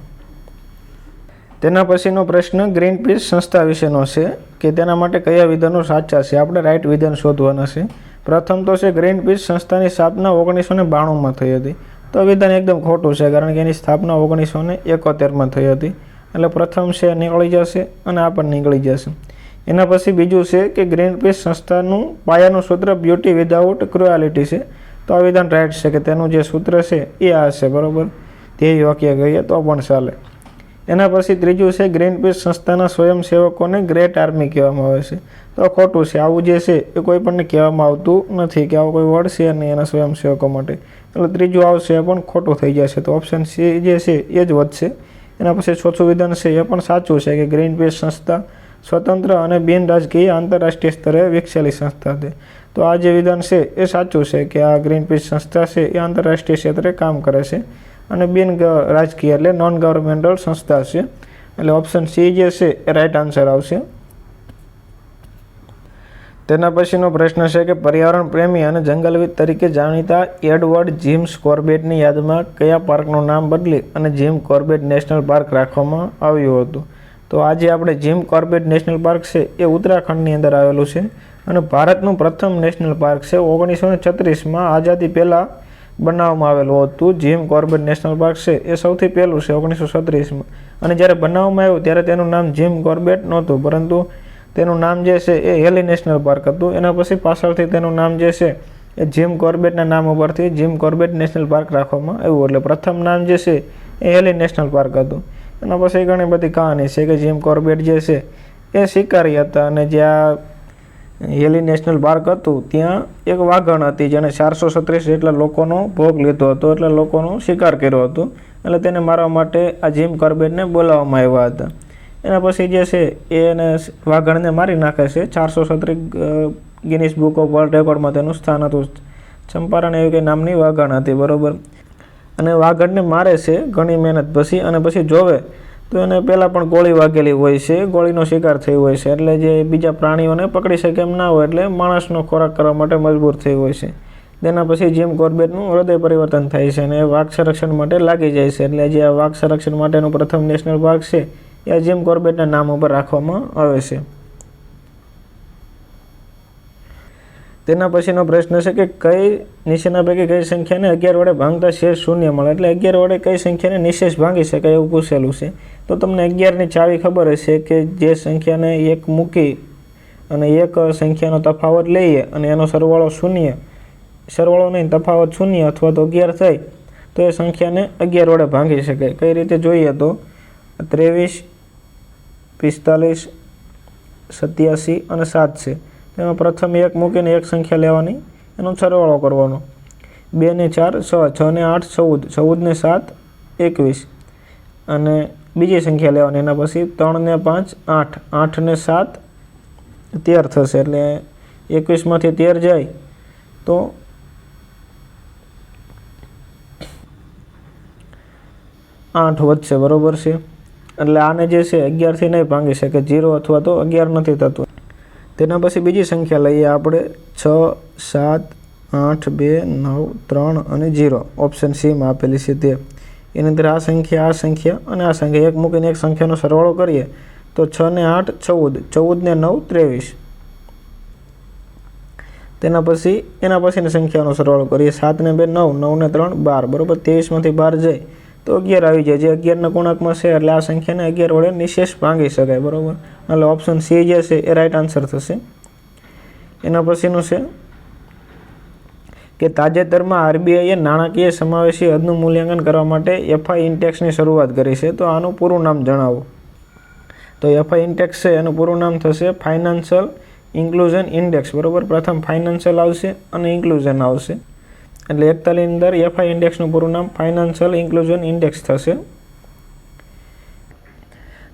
તેના પછીનો પ્રશ્ન ગ્રીન પીસ સંસ્થા વિશેનો છે કે તેના માટે કયા વિધાનો સાચા છે. આપણે રાઈટ વિધાન શોધવાના છે. પ્રથમ તો છે ગ્રીન પીસ સંસ્થાની સ્થાપના 1992માં થઈ હતી. તો વિધાન એકદમ ખોટું છે, કારણ કે એની સ્થાપના 1971માં થઈ હતી. એટલે પ્રથમ છે નીકળી જશે અને આ પણ નીકળી જશે. એના પછી બીજું છે કે ગ્રીન પીસ સંસ્થાનું પાયાનું સૂત્ર બ્યુટી વિધાઉટ ક્રુઆલિટી છે. તો આ વિધાન રાઈટ છે કે તેનું જે સૂત્ર છે એ આ છે, બરાબર. ધ્યેય વાક્ય કહીએ તો પણ ચાલે. એના પછી ત્રીજું છે ગ્રીન પીસ સંસ્થાના સ્વયંસેવકોને ગ્રેટ આર્મી કહેવામાં આવે છે. તો ખોટું છે. આવું જે છે એ કોઈ પણને કહેવામાં આવતું નથી, કે આવો કોઈ વર્ડ છે નહીં એના સ્વયંસેવકો માટે. એટલે ત્રીજું આવશે એ પણ ખોટું થઈ જશે. તો ઓપ્શન સી જે છે એ જ વધશે. એના પછી ચોથું વિધાન છે એ પણ સાચું છે કે ગ્રીન પીસ સંસ્થા સ્વતંત્ર અને બિન રાજકીય આંતરરાષ્ટ્રીય સ્તરે વિકસેલી સંસ્થા છે. તો આ જે વિધાન છે એ સાચું છે કે આ ગ્રીન પીસ સંસ્થા છે એ આંતરરાષ્ટ્રીય ક્ષેત્રે કામ કરે છે અને બિન રાજકીય એટલે નોન ગવર્મેન્ટલ સંસ્થા છે. એટલે ઓપ્શન સી જે છે એ રાઈટ આન્સર આવશે. તેના પછીનો પ્રશ્ન છે કે પર્યાવરણ પ્રેમી અને જંગલવિદ તરીકે જાણીતા એડવર્ડ જેમ્સ કોર્બેટની યાદમાં કયા પાર્કનું નામ બદલી અને જીમ કોર્બેટ નેશનલ પાર્ક રાખવામાં આવ્યું હતું. તો આજે આપણે જીમ કોર્બેટ નેશનલ પાર્ક છે એ ઉત્તરાખંડની અંદર આવેલું છે અને ભારતનું પ્રથમ નેશનલ પાર્ક છે. 1936માં આઝાદી પહેલાં બનાવવામાં આવેલું હતું. જીમ કોર્બેટ નેશનલ પાર્ક છે એ સૌથી પહેલું છે 1936માં. અને જ્યારે બનાવવામાં આવ્યું ત્યારે તેનું નામ જીમ કોર્બેટ નહોતું, પરંતુ તેનું નામ જે છે એ હેલી નેશનલ પાર્ક હતું. એના પછી પાછળથી તેનું નામ જે છે એ જીમ કોર્બેટના નામ ઉપરથી જીમ કોર્બેટ નેશનલ પાર્ક રાખવામાં આવ્યું. એટલે પ્રથમ નામ જે છે એ હેલી નેશનલ પાર્ક હતું. એના પછી ઘણી બધી કહાની છે કે જીમ કોર્બેટ જે છે એ શિકારી હતા અને જ્યાં હેલી નેશનલ પાર્ક હતું ત્યાં એક વાઘણ હતી જેણે 436 જેટલા લોકોનો ભોગ લીધો હતો, એટલે લોકોનો શિકાર કર્યો હતો. એટલે તેને મારવા માટે આ જીમ કોર્બેટને બોલાવવામાં આવ્યા હતા. એના પછી જે છે એને વાઘણને મારી નાખે છે. 436 ગિનિસ બુક ઓફ વર્લ્ડ રેકોર્ડમાં તેનું સ્થાન હતું. ચંપારણ એવી કંઈ નામની વાઘણ હતી, બરાબર. અને વાઘણને મારે છે ઘણી મહેનત પછી, અને પછી જોવે તો એને પહેલાં પણ ગોળી વાગેલી હોય છે, ગોળીનો શિકાર થયો હોય છે. એટલે જે બીજા પ્રાણીઓને પકડી શકે એમ ના હોય, એટલે માણસનો ખોરાક કરવા માટે મજબૂર થયું હોય છે. તેના પછી જીમ કોર્બેટનું હૃદય પરિવર્તન થાય છે અને એ વાઘ સંરક્ષણ માટે લાગી જાય છે. એટલે જે આ વાઘ સંરક્ષણ માટેનું પ્રથમ નેશનલ પાર્ક છે એ જીમ કોર્બેટના નામ ઉપર રાખવામાં આવે છે. તેના પછીનો પ્રશ્ન છે કે કઈ નીચેના પૈકી કઈ સંખ્યાને 11 વડે ભાંગતા શેષ શૂન્ય મળે. એટલે 11 વડે કઈ સંખ્યાને નિશેષ ભાંગી શકાય એવું પૂછેલું છે. તો તમને 11ની ચાવી ખબર હશે કે જે સંખ્યાને એક મૂકી અને એક સંખ્યાનો તફાવત લઈએ અને એનો સરવાળો શૂન્ય, સરવાળો નહીં તફાવત શૂન્ય અથવા તો 11 થાય તો એ સંખ્યાને 11 વડે ભાંગી શકાય. કઈ રીતે જોઈએ તો 23, 45, 87 અને 7 છે. તેમાં પ્રથમ એક મૂકીને એક સંખ્યા લેવાની, એનો સરવાળો કરવાનો. 2 ને 4 6, 6 ને 8 14, 14 ને 7 21 અને બીજી સંખ્યા લેવાની. એના પછી 3 ને 5 8, 8 ને 7 13 થશે. એટલે 21માંથી 13 જાય તો 8 વધશે, બરાબર છે. એટલે આને જે છે 11થી નહીં ભાંગી શકે, 0 અથવા તો 11 નથી થતું. તેના પછી બીજી સંખ્યા લઈએ આપણે 6 7 8 2 9 3 અને 0. ઓપ્શન સીમાં આપેલી છે તે. એની અંદર આ સંખ્યા અને આ સંખ્યા એક મૂકીને એક સંખ્યાનો સરવાળો કરીએ તો 6 ને 8 14, 14 ને 9 23. તેના પછી એના પછીની સંખ્યાનો સરવાળો કરીએ. 7 ને 2 9, 9 ને 3 12, બરાબર. 23માંથી 12 જાય તો 11 આવી જાય, જે 11ના ગુણાંકમાં છે. એટલે આ સંખ્યાને 11 વડે નિશેષ ભાંગી શકાય, બરાબર. એટલે ઓપ્શન સી જે છે એ રાઈટ આન્સર થશે. એના પછીનું છે કે તાજેતરમાં આરબીઆઈએ નાણાકીય સમાવેશી હદનું મૂલ્યાંકન કરવા માટે એફઆઈ ઇન્ટેક્સની શરૂઆત કરી છે. તો આનું પૂરું નામ જણાવો. તો એફઆઈ ઇન્ટેક્સ છે એનું પૂરું નામ થશે ફાઇનાન્શિયલ ઇન્ક્લુઝન ઇન્ડેક્સ, બરાબર. પ્રથમ ફાઇનાન્શિયલ આવશે અને ઇન્ક્લુઝન આવશે. એટલે 41ની અંદર એફઆઈ ઇન્ડેક્સનું પૂરું નામ ફાઇનાન્શિયલ ઇન્ક્લુઝન ઇન્ડેક્સ થશે.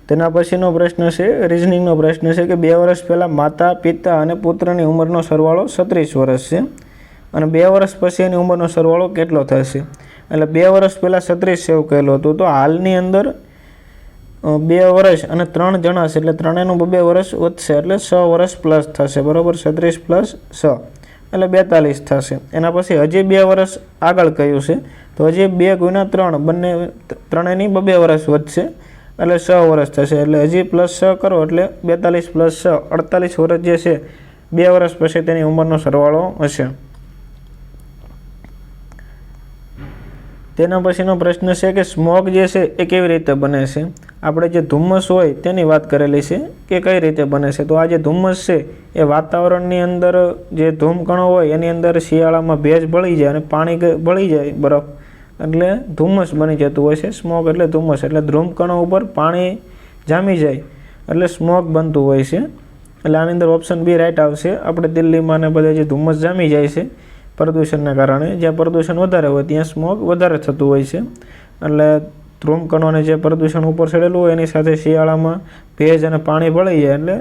તેના પછીનો પ્રશ્ન છે રિઝનિંગનો પ્રશ્ન છે કે 2 વર્ષ પહેલાં માતા પિતા અને પુત્રની ઉંમરનો સરવાળો 36 વર્ષ છે અને 2 વર્ષ પછી એની ઉંમરનો સરવાળો કેટલો થશે. એટલે 2 વર્ષ પહેલાં 36 એવું કહેલું હતું. તો હાલની અંદર 2 વર્ષ અને 3 જણાશે એટલે ત્રણેયનું 2 વર્ષ વધશે એટલે 6 વર્ષ પ્લસ થશે, બરાબર. 36 પ્લસ 6 એટલે 42 થશે. એના પછી હજી 2 વર્ષ આગળ કહ્યું છે તો હજી 2 ગુણ્યા 3 બંને ત્રણેયની 2 વર્ષ વધશે એટલે 6 વર્ષ થશે. એટલે હજી પ્લસ 6 કરો એટલે 42 પ્લસ 6 48 વર્ષ જે છે 2 વર્ષ પછી તેની ઉંમરનો સરવાળો હશે. તેના પછીનો પ્રશ્ન છે કે સ્મોગ જે છે એ કેવી રીતે બને છે. આપણે જે ધુમ્મસ હોય તેની વાત કરેલી છે કે કઈ રીતે બને છે. તો આ જે ધુમ્મસ છે એ વાતાવરણની અંદર જે ધૂમકણો હોય એની અંદર શિયાળામાં ભેજ ભળી જાય અને પાણી ભળી જાય બરફ એટલે ધુમ્મસ બની જતું હોય છે. સ્મોગ એટલે ધુમ્મસ એટલે ધૂમકણો ઉપર પાણી જામી જાય એટલે સ્મોગ બનતું હોય છે. એટલે આની અંદર ઓપ્શન બી રાઈટ આવશે. આપણે દિલ્હીમાં ને બધે જે ધુમ્મસ જામી જાય છે પ્રદૂષણના કારણે, જ્યાં પ્રદૂષણ વધારે હોય ત્યાં સ્મોગ વધારે થતું હોય છે. એટલે ધૂમકણોને જે પ્રદૂષણ ઉપર ચડેલું હોય એની સાથે શિયાળામાં ભેજ અને પાણી ભળી જાય એટલે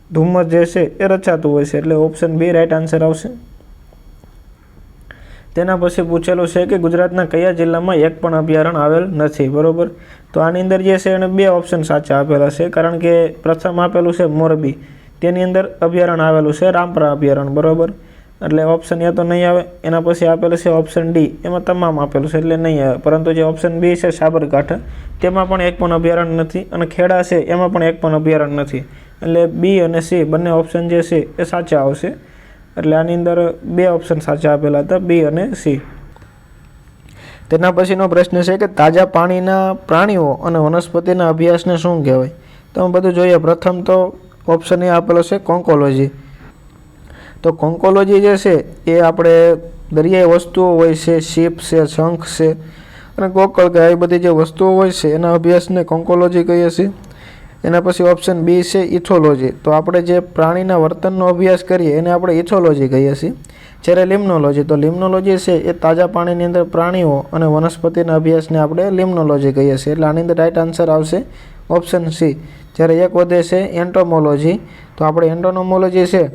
ધુમ્મસ જે છે એ રચાતું હોય છે. એટલે ઓપ્શન બી રાઈટ આન્સર આવશે. તેના પછી પૂછેલું છે કે ગુજરાતના કયા જિલ્લામાં એક પણ અભયારણ્ય આવેલ નથી, બરાબર. તો આની અંદર જે છે એને 2 ઓપ્શન સાચા આપેલા છે, કારણ કે પ્રથમ આપેલું છે મોરબી, તેની અંદર અભયારણ્ય આવેલું છે રામપરા અભયારણ્ય, બરાબર. એટલે ઓપ્શન એ તો નહીં આવે. એના પછી આપેલું છે ઓપ્શન ડી, એમાં તમામ આપેલું છે એટલે નહીં આવે. પરંતુ જે ઓપ્શન બી છે સાબરકાંઠા, તેમાં પણ એક પણ અભયારણ્ય નથી અને ખેડા છે એમાં પણ એક પણ અભયારણ્ય નથી. એટલે બી અને સી બંને ઓપ્શન જે છે એ સાચા આવશે. એટલે આની અંદર 2 ઓપ્શન સાચા આપેલા હતા, બી અને સી. તેના પછીનો પ્રશ્ન છે કે તાજા પાણીના પ્રાણીઓ અને વનસ્પતિના અભ્યાસને શું કહેવાય. તો અમે બધું જોઈએ. પ્રથમ તો ઓપ્શન એ આપેલો છે કોન્કોલોજી. તો કોન્કોલોજી જે છે એ આપણે દરિયાઈ વસ્તુઓ હોય છે, શીપ છે, શંખ છે અને ગોકળગાય એ બધી જે વસ્તુઓ હોય છે એના અભ્યાસને કોન્કોલોજી કહીએ છીએ. એના પછી ઓપ્શન બી છે ઇથોલોજી. તો આપણે જે પ્રાણીના વર્તનનો અભ્યાસ કરીએ એને આપણે ઇથોલોજી કહીએ છીએ. જ્યારે લિમ્નોલોજી, તો લિમ્નોલોજી છે એ તાજા પાણીની અંદર પ્રાણીઓ અને વનસ્પતિના અભ્યાસને આપણે લિમ્નોલોજી કહીએ છીએ. એટલે આની અંદર રાઈટ આન્સર આવશે ઓપ્શન સી. જ્યારે એક વધે છે એન્ટોમોલોજી. તો આપણે એન્ટોનોમોલોજી છે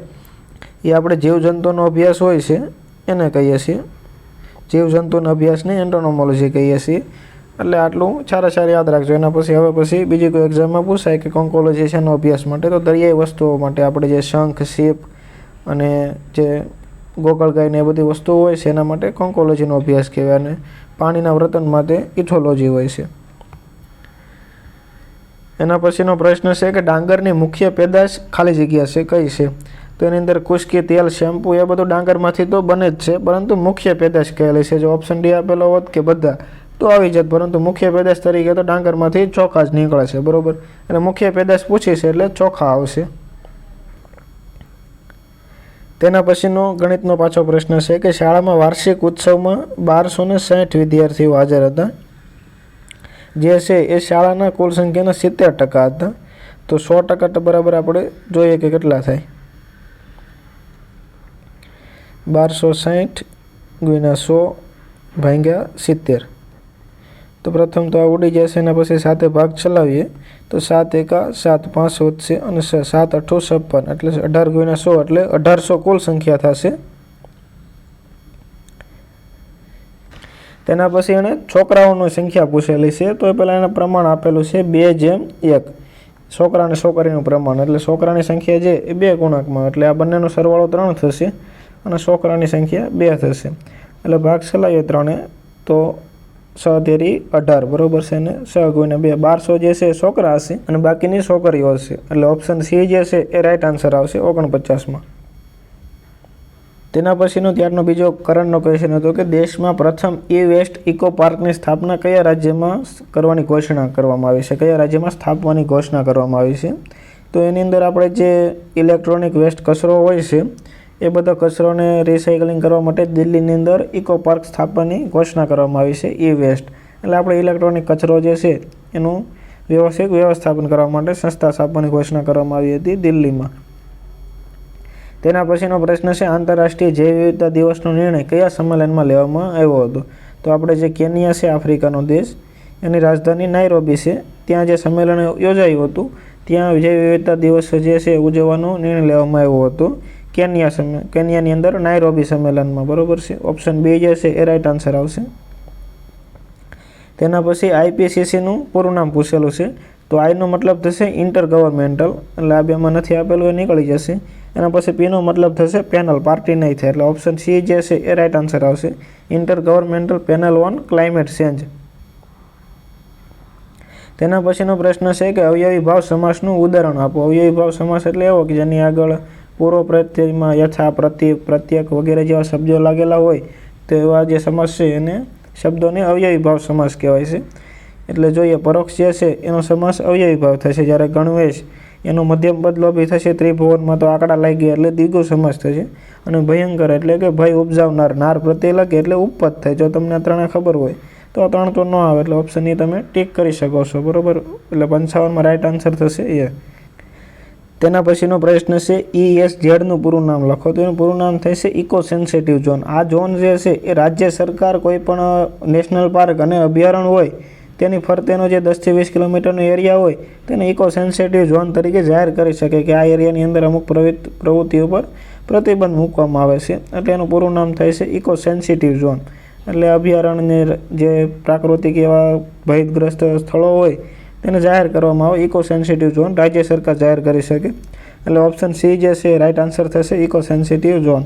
એ આપણે જીવજંતુનો અભ્યાસ હોય છે એને કહીએ છીએ. જીવજંતુના અભ્યાસને એન્ટોનોમોલોજી કહીએ છીએ. એટલે આટલું સારા યાદ રાખજો. એના પછી બીજી કોઈ એક્ઝામમાં પૂછાય કે કોન્કોલોજી છે એનો અભ્યાસ માટે, તો દરિયાઈ વસ્તુઓ માટે આપણે જે શંખ, શીપ અને જે ગોકળગાયને એ બધી વસ્તુઓ હોય છે એના માટે કોન્કોલોજીનો અભ્યાસ કહેવાય અને પાણીના વર્તન માટે ઇથોલોજી હોય છે. એના પછીનો પ્રશ્ન છે કે ડાંગરની મુખ્ય પેદાશ ખાલી જગ્યા છે કઈ છે. તો એની અંદર ખુશ્કી, તેલ, શેમ્પૂ એ બધું ડાંગરમાંથી તો બને જ છે, પરંતુ મુખ્ય પેદાશ કહેલી છે. જો ઓપ્શન ડી આપેલો હોત કે બધા તો આવી જાત, પરંતુ મુખ્ય પેદાશ તરીકે તો ડાંગરમાંથી ચોખા જ નીકળે છે, બરાબર. અને મુખ્ય પેદાશ પૂછી છે એટલે ચોખા આવશે. તેના પછીનો ગણિતનો પાછો પ્રશ્ન છે કે શાળામાં વાર્ષિક ઉત્સવમાં 1260 વિદ્યાર્થીઓ હાજર હતા, જે છે એ શાળાના કુલ સંખ્યાના 70% હતા. તો 100% બરાબર આપણે જોઈએ કે કેટલા થાય. 1260 ગુણ્યા 100 ભાગ્યા 70. તો પ્રથમ તો આ ઉડી જશે. એના પછી 7 ભાગ ચલાવીએ તો 7 એકા 7, 5 વધશે અને 7 8 56 એટલે 18 ગુણ્યા 100 એટલે 1800 કુલ સંખ્યા થશે. તેના પછી એણે છોકરાઓની સંખ્યા પૂછેલી છે. તો એ પહેલાં એના પ્રમાણ આપેલું છે 2:1. છોકરા અને છોકરીનું પ્રમાણ એટલે છોકરાની સંખ્યા જે એ 2 ગુણાંકમાં, એટલે આ બંનેનો સરવાળો 3 થશે અને છોકરાની સંખ્યા 2 થશે. એટલે ભાગ ચલાવીએ 3 તો 6 તેરી 18 બરાબર છે ને 6 ગુણ્યા 2 1200 જે છે છોકરા હશે અને બાકીની છોકરીઓ હશે. એટલે ઓપ્શન સી જે છે એ રાઈટ આન્સર આવશે 49માં. તેના પછીનો ત્યારનો બીજો કરંટનો ક્વેશ્ચન હતો કે દેશમાં પ્રથમ વેસ્ટ ઇકો પાર્કની સ્થાપના કયા રાજ્યમાં કરવાની ઘોષણા કરવામાં આવી છે, કયા રાજ્યમાં સ્થાપવાની ઘોષણા કરવામાં આવી છે. તો એની અંદર આપણે જે ઇલેક્ટ્રોનિક વેસ્ટ કચરો હોય છે એ બધા કચરોને રિસાયકલિંગ કરવા માટે દિલ્હીની અંદર ઇકો પાર્ક સ્થાપવાની ઘોષણા કરવામાં આવી છે. વેસ્ટ એટલે આપણે ઇલેક્ટ્રોનિક કચરો જે છે એનું વ્યવસ્થિત વ્યવસ્થાપન કરવા માટે સંસ્થા સ્થાપવાની ઘોષણા કરવામાં આવી હતી દિલ્હીમાં. તેના પછીનો પ્રશ્ન છે આંતરરાષ્ટ્રીય જૈવ વિવિધતા દિવસનો નિર્ણય કયા સંમેલનમાં લેવામાં આવ્યો હતો. તો આપણે જે કેન્યા છે આફ્રિકાનો દેશ, એની રાજધાની નાઇરોબી છે, ત્યાં જે સંમેલન યોજાયું હતું ત્યાં જૈવ વિવિધતા દિવસ જે છે ઉજવવાનો નિર્ણય લેવામાં આવ્યો હતો કેન્યાની અંદર નાઇરોબી સંમેલનમાં, બરાબર છે. ઓપ્શન બી જે છે એ રાઈટ આન્સર આવશે. તેના પછી આઈપીસીસીનું પૂરું નામ પૂછેલું છે, તો આઈનો મતલબ થશે ઇન્ટર ગવર્મેન્ટલ, એટલે આ બેમાં નથી આપેલું એ નીકળી જશે. એના પછી પીનો મતલબ થશે પેનલ, પાર્ટી નહીં થાય, એટલે ઓપ્શન સી જે છે એ રાઇટ આન્સર આવશે, inter governmental panel on climate change. તેના પછીનો પ્રશ્ન છે કે અવયવી ભાવ સમાસનું ઉદાહરણ આપો. અવયવી ભાવ સમાસ એટલે એવો કે જેની આગળ પૂર્વ પ્રત્યયમાં યથા, પ્રતિ, પ્રત્યેક વગેરે જેવા શબ્દો લાગેલા હોય, તો એવા જે સમાસ છે એને શબ્દોને અવયવી ભાવ સમાસ કહેવાય છે. એટલે જોઈએ પરોક્ષ જે છે એનો સમાસ અવયવી ભાવ થશે, જ્યારે ગણવેશ એનો મધ્યમ પદ લોભી થશે, ત્રિભુવનમાં તો આંકડા લાગી એટલે દ્વિગુ સમાસ થશે, અને ભયંકર એટલે કે ભય ઉપજાવનાર, નાર પ્રત્યય લાગે એટલે ઉપપદ થાય. જો તમને આ ત્રણે ખબર હોય તો આ ત્રણ તો ન આવે, એટલે ઓપ્શન એ તમે ટીક કરી શકો છો, બરાબર. એટલે 55માં રાઇટ આન્સર થશે એ. તેના પછીનો પ્રશ્ન છે ESZનું પૂરું નામ લખો. તો એનું પૂરું નામ થશે ઇકો સેન્સિટિવ ઝોન. આ ઝોન જે છે એ રાજ્ય સરકાર કોઈ પણ નેશનલ પાર્ક અને અભયારણ્ય હોય તેની ફરતેનો જે 10 થી 20 કિલોમીટરનો એરિયા હોય તેને ઇકો સેન્સિટિવ ઝોન તરીકે જાહેર કરી શકે કે આ એરિયાની અંદર અમુક પ્રવૃત્તિઓ પર પ્રતિબંધ મૂકવામાં આવે છે, એટલે એનું પૂરું નામ થાય છે ઇકો સેન્સિટિવ ઝોન. એટલે અભયારણ્યને જે પ્રાકૃતિક એવા ભયગ્રસ્ત સ્થળો હોય તેને જાહેર કરવામાં આવે ઇકો સેન્સિટિવ ઝોન, રાજ્ય સરકાર જાહેર કરી શકે. એટલે ઓપ્શન સી જે છે રાઇટ આન્સર થશે ઇકો સેન્સિટિવ ઝોન.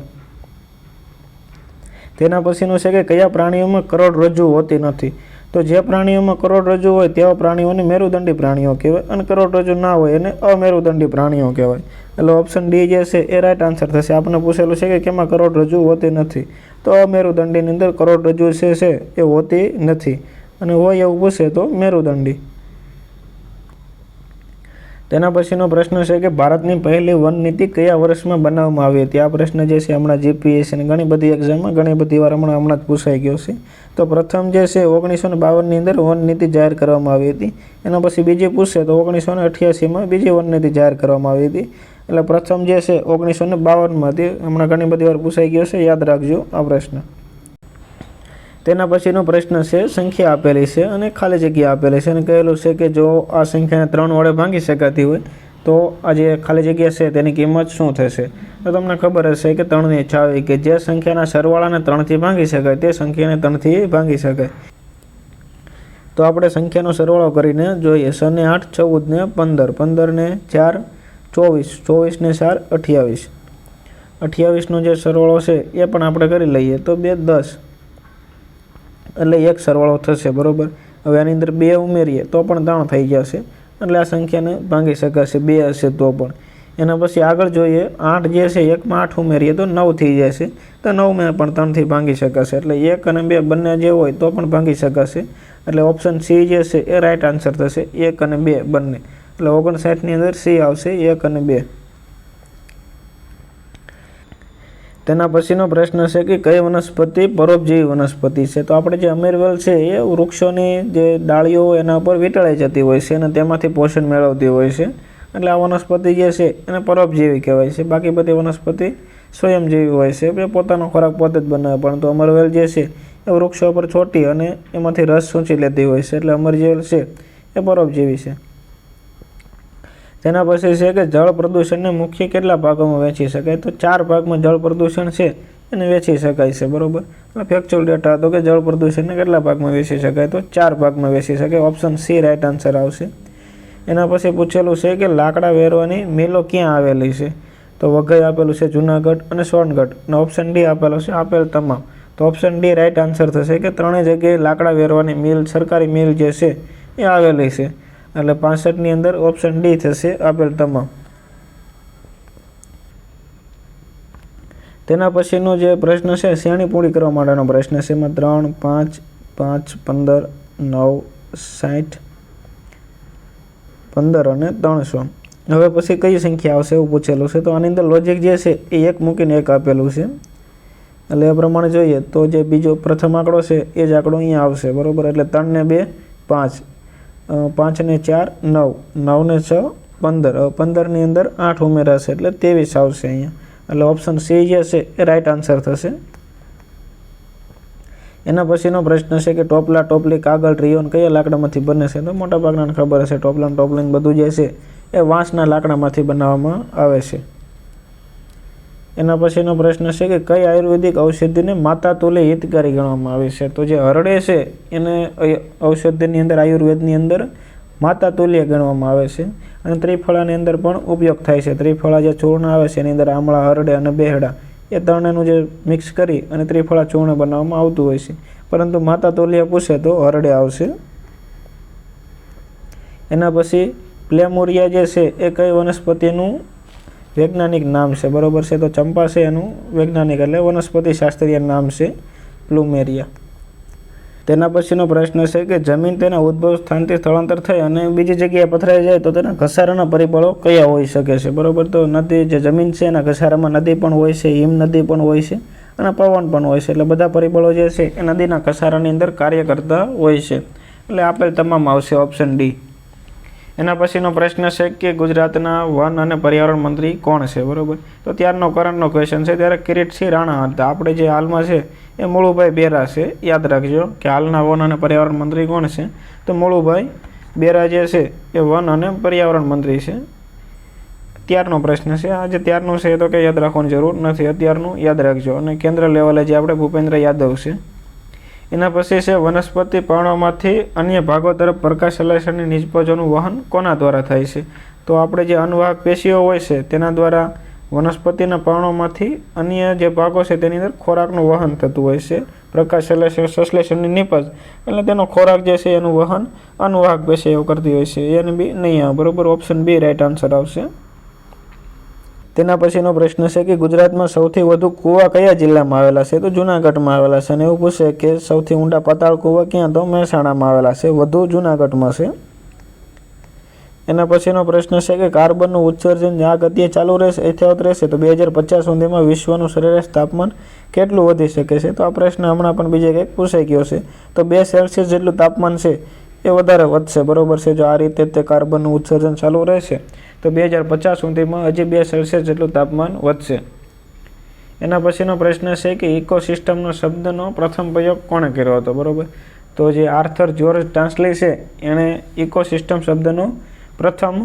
તેના પછીનું છે કે કયા પ્રાણીઓમાં કરોડરજ્જુ હોતી નથી. તો જે પ્રાણીઓમાં કરોડરજ્જુ હોય તેવા પ્રાણીઓને મેરુદંડી પ્રાણીઓ કહેવાય, અને કરોડરજ્જુ ના હોય એને અમેરુદંડી પ્રાણીઓ કહેવાય. એટલે ઓપ્શન ડી જે છે એ રાઇટ આન્સર થશે. આપણને પૂછેલું છે કે કેમાં કરોડરજ્જુ હોતી નથી, તો અમેરુદંડીની અંદર કરોડરજ્જુ છે એ હોતી નથી, અને હોય એવું પૂછે તો મેરુદંડી. તેના પછીનો પ્રશ્ન છે કે ભારતની પહેલી વન નીતિ કયા વર્ષમાં બનાવવામાં આવી હતી. આ પ્રશ્ન જે છે હમણાં જીપીએસસી અને ઘણી બધી એક્ઝામમાં ઘણી બધી વાર હમણાં જ પૂછાઈ ગયો છે. તો પ્રથમ જે છે 1952ની અંદર વન નીતિ જાહેર કરવામાં આવી હતી. એના પછી બીજી પૂછશે તો 1988માં બીજી વન નીતિ જાહેર કરવામાં આવી હતી. એટલે પ્રથમ જે છે 1952માં હતી. હમણાં ઘણી બધી વાર પૂછાઈ ગયો છે, યાદ રાખજો આ પ્રશ્ન. તેના પછીનો પ્રશ્ન છે સંખ્યા આપેલી છે અને ખાલી જગ્યા આપેલી છે, અને કહેલું છે કે જો આ સંખ્યાને 3 વડે ભાંગી શકાતી હોય તો આ જે ખાલી જગ્યા છે તેની કિંમત શું થશે. તો તમને ખબર હશે કે 3ની છાવી, કે જે સંખ્યાના સરવાળાને 3થી ભાંગી શકાય તે સંખ્યાને 3થી ભાંગી શકાય. તો આપણે સંખ્યાનો સરવાળો કરીને જોઈએ. 6 ને 8 14 ને 15, 15 ને 4 24, 24 ને 4 28, 28નો જે સરવાળો છે એ પણ આપણે કરી લઈએ તો 2 10, એટલે એક સરવાળો થશે, બરાબર. હવે આની અંદર 2 ઉમેરીએ તો પણ 3 થઈ જશે, એટલે આ સંખ્યાને ભાંગી શકાશે 2 હશે તો પણ. એના પછી આગળ જોઈએ 8 જે છે 1માં 8 ઉમેરીએ તો 9 થઈ જશે, તો 9માં પણ 3થી ભાંગી શકાશે, એટલે 1 અને 2 બંને જે હોય તો પણ ભાંગી શકાશે. એટલે ઓપ્શન સી જે છે એ રાઇટ આન્સર થશે, 1 અને 2 બંને. એટલે 59ની અંદર સી આવશે, 1 અને 2. તેના પછીનો પ્રશ્ન છે કે કઈ વનસ્પતિ પરોપજીવી વનસ્પતિ છે. તો આપણે જે અમેરવેલ છે એ વૃક્ષોની જે ડાળીઓ હોય એના ઉપર વીંટળાઈ જતી હોય છે અને તેમાંથી પોષણ મેળવતી હોય છે, એટલે આ વનસ્પતિ જે છે એને પરોપજીવી કહેવાય છે. બાકી બધી વનસ્પતિ સ્વયંજીવી હોય છે, એ પોતાનો ખોરાક પોતે જ બનાવે, પરંતુ અમરવેલ જે છે એ વૃક્ષો પર ચોંટી અને એમાંથી રસ સૂંચી લેતી હોય છે, એટલે અમરવેલ છે એ પરોપજીવી છે. તેના પછી છે કે જળ પ્રદૂષણને મુખ્ય કેટલા ભાગોમાં વહેંચી શકાય. તો 4 ભાગમાં જળ પ્રદૂષણ છે એને વહેંચી શકાય છે, બરાબર. એટલે ફેક્ચ્યુઅલ ડેટા હતો કે જળ પ્રદૂષણને કેટલા ભાગમાં વહેંચી શકાય, તો 4 ભાગમાં વહેંચી શકાય. ઓપ્શન સી રાઇટ આન્સર આવશે. એના પછી પૂછેલું છે કે લાકડા વેરવાની મિલો ક્યાં આવેલી છે. તો વઘઈ આપેલું છે જુનાગઢ અને સોનગઢ, અને ઓપ્શન ડી આપેલો છે આપેલ તમામ. તો ઓપ્શન ડી રાઇટ આન્સર થશે કે 3 જગ્યાએ લાકડા વેરવાની મિલ, સરકારી મિલ જે છે એ આવેલી છે. એટલે 65ની અંદર ઓપ્શન ડી થશે આપેલ તમામ. તેના પછીનો જે પ્રશ્ન છે શ્રેણી પૂરી કરવા માટેનો પ્રશ્ન છે. એમાં 3 5 5 15 9 60 15 અને 300. હવે પછી કઈ સંખ્યા આવશે એવું પૂછેલું છે. તો આની અંદર લોજિક જે છે એ 1 મૂકીને 1 આપેલું છે, એટલે એ પ્રમાણે જોઈએ તો જે બીજો પ્રથમ આંકડો છે એ જ આંકડો અહીંયા આવશે, બરાબર. એટલે 3 ને 2 5, 5 ને 4 9, 9 ને 6 15, 15ની અંદર 8 ઉમેરાશે એટલે 23 આવશે અહીંયા. એટલે ઓપ્શન સી જે છે એ રાઇટ આન્સર થશે. એના પછીનો પ્રશ્ન છે કે ટોપલા, ટોપલી, કાગળ, રિયોન કયા લાકડામાંથી બને છે. તો મોટાભાગનાને ખબર હશે ટોપલા ટોપલિંગ બધું જે છે એ વાંસના લાકડામાંથી બનાવવામાં આવે છે. એના પછીનો પ્રશ્ન છે કે કઈ આયુર્વેદિક ઔષધિને માતા તુલ્ય હિતકારી ગણવામાં આવે છે? તો જે હરડે છે એને ઔષધિની અંદર આયુર્વેદની અંદર માતા તુલ્ય ગણવામાં આવે છે. અને ત્રિફળાની અંદર પણ ઉપયોગ થાય છે. ત્રિફળા જે ચૂર્ણ આવે છે એની અંદર આમળા, હરડે અને બેહડા એ ત્રણેયનું જે મિક્સ કરી અને ત્રિફળા ચૂર્ણ બનાવવામાં આવતું હોય છે. પરંતુ માતા તુલ્ય પૂછે તો હરડે આવશે. એના પછી પ્લેમોરિયા જે છે એ કઈ વનસ્પતિનું વૈજ્ઞાનિક નામ છે? બરાબર છે, તો ચંપા છે એનું વૈજ્ઞાનિક એટલે વનસ્પતિ શાસ્ત્રીય નામ છે પ્લુમેરિયા. તેના પછીનો પ્રશ્ન છે કે જમીન તેના ઉદ્ભવ સ્થાનથી સ્થળાંતર થઈ અને બીજી જગ્યાએ પથરાઈ જાય તો તેના ઘસારાના પરિબળો કયા હોઈ શકે છે? બરાબર, તો નદી જે જમીન છે એના ઘસારામાં નદી પણ હોય છે, હિમ નદી પણ હોય છે અને પવન પણ હોય છે. એટલે બધા પરિબળો જે છે એ નદીના ઘસારાની અંદર કાર્ય કરતા હોય છે. એટલે આપેલ તમામ આવશે ઓપ્શન ડી. એના પછીનો પ્રશ્ન છે કે ગુજરાતના વન અને પર્યાવરણ મંત્રી કોણ છે? બરાબર, તો ત્યારનો કરંટનો ક્વેશ્ચન છે. ત્યારે કિરીટસિંહ રાણા હતા. આપણે જે હાલમાં છે એ મુળુભાઈ બેરા છે. યાદ રાખજો કે હાલના વન અને પર્યાવરણ મંત્રી કોણ છે? તો મુળુભાઈ બેરા જે છે એ વન અને પર્યાવરણ મંત્રી છે. ત્યારનો પ્રશ્ન છે. આ જે ત્યારનું છે તો કંઈ યાદ રાખવાની જરૂર નથી, અત્યારનું યાદ રાખજો. અને કેન્દ્ર લેવલે જે આપણે ભૂપેન્દ્ર યાદવ છે. એના પછી છે વનસ્પતિ પર્ણોમાંથી અન્ય ભાગો તરફ પ્રકાશ સંશ્લેષણની નિષ્પજોનું વહન કોના દ્વારા થાય છે? તો આપણે જે અનુવાહક પેશીઓ હોય છે તેના દ્વારા વનસ્પતિના પર્ણોમાંથી અન્ય જે ભાગો છે તેની અંદર ખોરાકનું વહન થતું હોય છે. પ્રકાશ સંશ્લેષણની નિપજ એટલે તેનો ખોરાક જે છે એનું વહન અનુવાહક પેશીઓ કરતી હોય છે. એને બી નહીં આવે. બરાબર, ઓપ્શન બી રાઈટ આન્સર આવશે. તેના પછીનો પ્રશ્ન છે કે ગુજરાતમાં સૌથી વધુ કૂવા કયા જિલ્લામાં આવેલા છે? તો જૂનાગઢમાં આવેલા છે. અને એવું પૂછે કે સૌથી ઊંડા પાતાળ કૂવા ક્યાં? તો મહેસાણામાં આવેલા છે. વધુ જૂનાગઢમાં છે. એના પછીનો પ્રશ્ન છે કે કાર્બનનું ઉત્સર્જન આ ગતિએ ચાલુ રહેશે યથાવત રહેશે તો 2050 સુધીમાં વિશ્વનું સરેરાશ તાપમાન કેટલું વધી શકે છે? તો આ પ્રશ્ન હમણાં પણ બીજે કંઈક પૂછાઈ ગયો છે. તો 2 સેલ્સિયસ જેટલું તાપમાન છે એ વધારે વધશે. બરાબર છે, જો આ રીતે તે કાર્બનનું ઉત્સર્જન ચાલુ રહેશે તો 2050 સુધીમાં હજી 2 સેલ્સિયસ જેટલું તાપમાન વધશે. એના પછીનો પ્રશ્ન છે કે ઇકોસિસ્ટમનો શબ્દનો પ્રથમ પ્રયોગ કોણે કર્યો હતો? બરાબર, તો જે આર્થર જ્યોર્જ ટાન્સલી છે એણે ઇકોસિસ્ટમ શબ્દનો પ્રથમ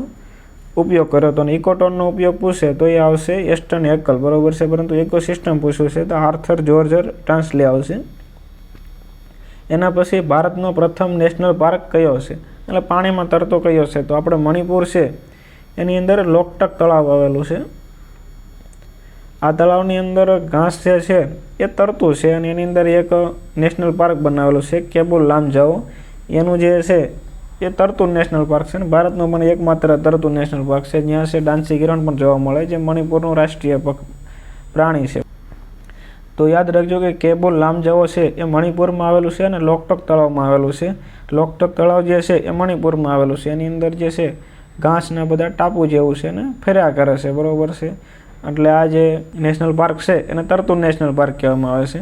ઉપયોગ કર્યો હતો. અને ઇકોટોનનો ઉપયોગ પૂછે તો એ આવશે એસ્ટન હેકલ. બરાબર છે, પરંતુ ઇકોસિસ્ટમ પૂછ્યું છે તો આર્થર જ્યોર્જ ટાન્સલી આવશે. એના પછી ભારતનો પ્રથમ નેશનલ પાર્ક કયો છે? એટલે પાણીમાં તરતો કયો છે? તો આપણે મણિપુર છે એની અંદર લોકટક તળાવ આવેલું છે. આ તળાવની અંદર ઘાસ જે છે એ તરતું છે અને એની અંદર એક નેશનલ પાર્ક બનાવેલું છે કેબુલ લામજાઓ. એનું જે છે એ તરતું નેશનલ પાર્ક છે. ને ભારતનું પણ એકમાત્ર તરતું નેશનલ પાર્ક છે. જ્યાં છે ડાન્સી હિરણ પણ જોવા મળે, જે મણિપુરનું રાષ્ટ્રીય પ્રાણી છે. તો યાદ રાખજો કે કેબુલ લામજાઓ છે એ મણિપુરમાં આવેલું છે અને લોકટક તળાવમાં આવેલું છે. લોકટક તળાવ જે છે એ મણિપુરમાં આવેલું છે. એની અંદર જે છે ઘાસના બધા ટાપુ જેવું છે ને ફર્યા કરે છે. બરાબર છે, એટલે આ જે નેશનલ પાર્ક છે એને તરતું નેશનલ પાર્ક કહેવામાં આવે છે.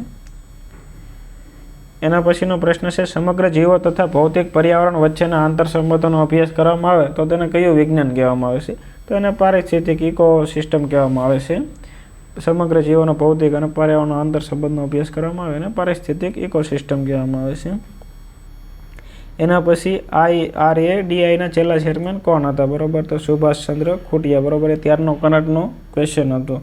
એના પછીનો પ્રશ્ન છે સમગ્ર જીવો તથા ભૌતિક પર્યાવરણ વચ્ચેના આંતરસંબંધોનો અભ્યાસ કરવામાં આવે તો તેને કયું વિજ્ઞાન કહેવામાં આવે છે? તો એને પારિસ્થિતિક ઇકોસિસ્ટમ કહેવામાં આવે છે. સમગ્ર જીવોનો ભૌતિક અને પર્યાવરણનો આંતરસંબંધનો અભ્યાસ કરવામાં આવે અને પારિસ્થિતિક ઇકોસિસ્ટમ કહેવામાં આવે છે. એના પછી IRADIના છેલ્લા ચેરમેન કોણ હતા? બરાબર, તો સુભાષચંદ્ર ખુટિયા. બરાબર, એ ત્યારનો કરંટનો ક્વેશ્ચન હતો.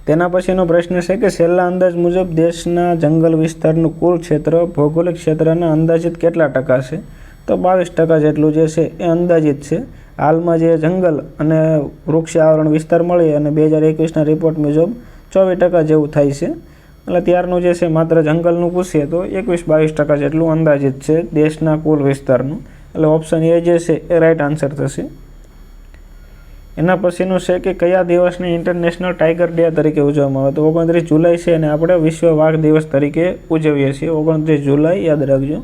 તેના પછીનો પ્રશ્ન છે કે છેલ્લા અંદાજ મુજબ દેશના જંગલ વિસ્તારનું કુલ ક્ષેત્ર ભૌગોલિક ક્ષેત્રના અંદાજિત કેટલા ટકા છે? તો 22% જેટલું જે છે એ અંદાજિત છે. હાલમાં જે જંગલ અને વૃક્ષ આવરણ વિસ્તાર મળી અને 2021ના રિપોર્ટ મુજબ 24% જેવું થાય છે. એટલે ત્યારનું જે છે માત્ર જંગલનું પૂછીએ તો 21-22% જેટલું અંદાજિત છે દેશના કુલ વિસ્તારનું. એટલે ઓપ્શન એ જે છે એ રાઈટ આન્સર થશે. એના પછીનું છે કે કયા દિવસને ઇન્ટરનેશનલ ટાઈગર ડે તરીકે ઉજવવામાં આવે? તો 29 જુલાઈ છે અને આપણે વિશ્વ વાઘ દિવસ તરીકે ઉજવીએ છીએ. 29 જુલાઈ યાદ રાખજો.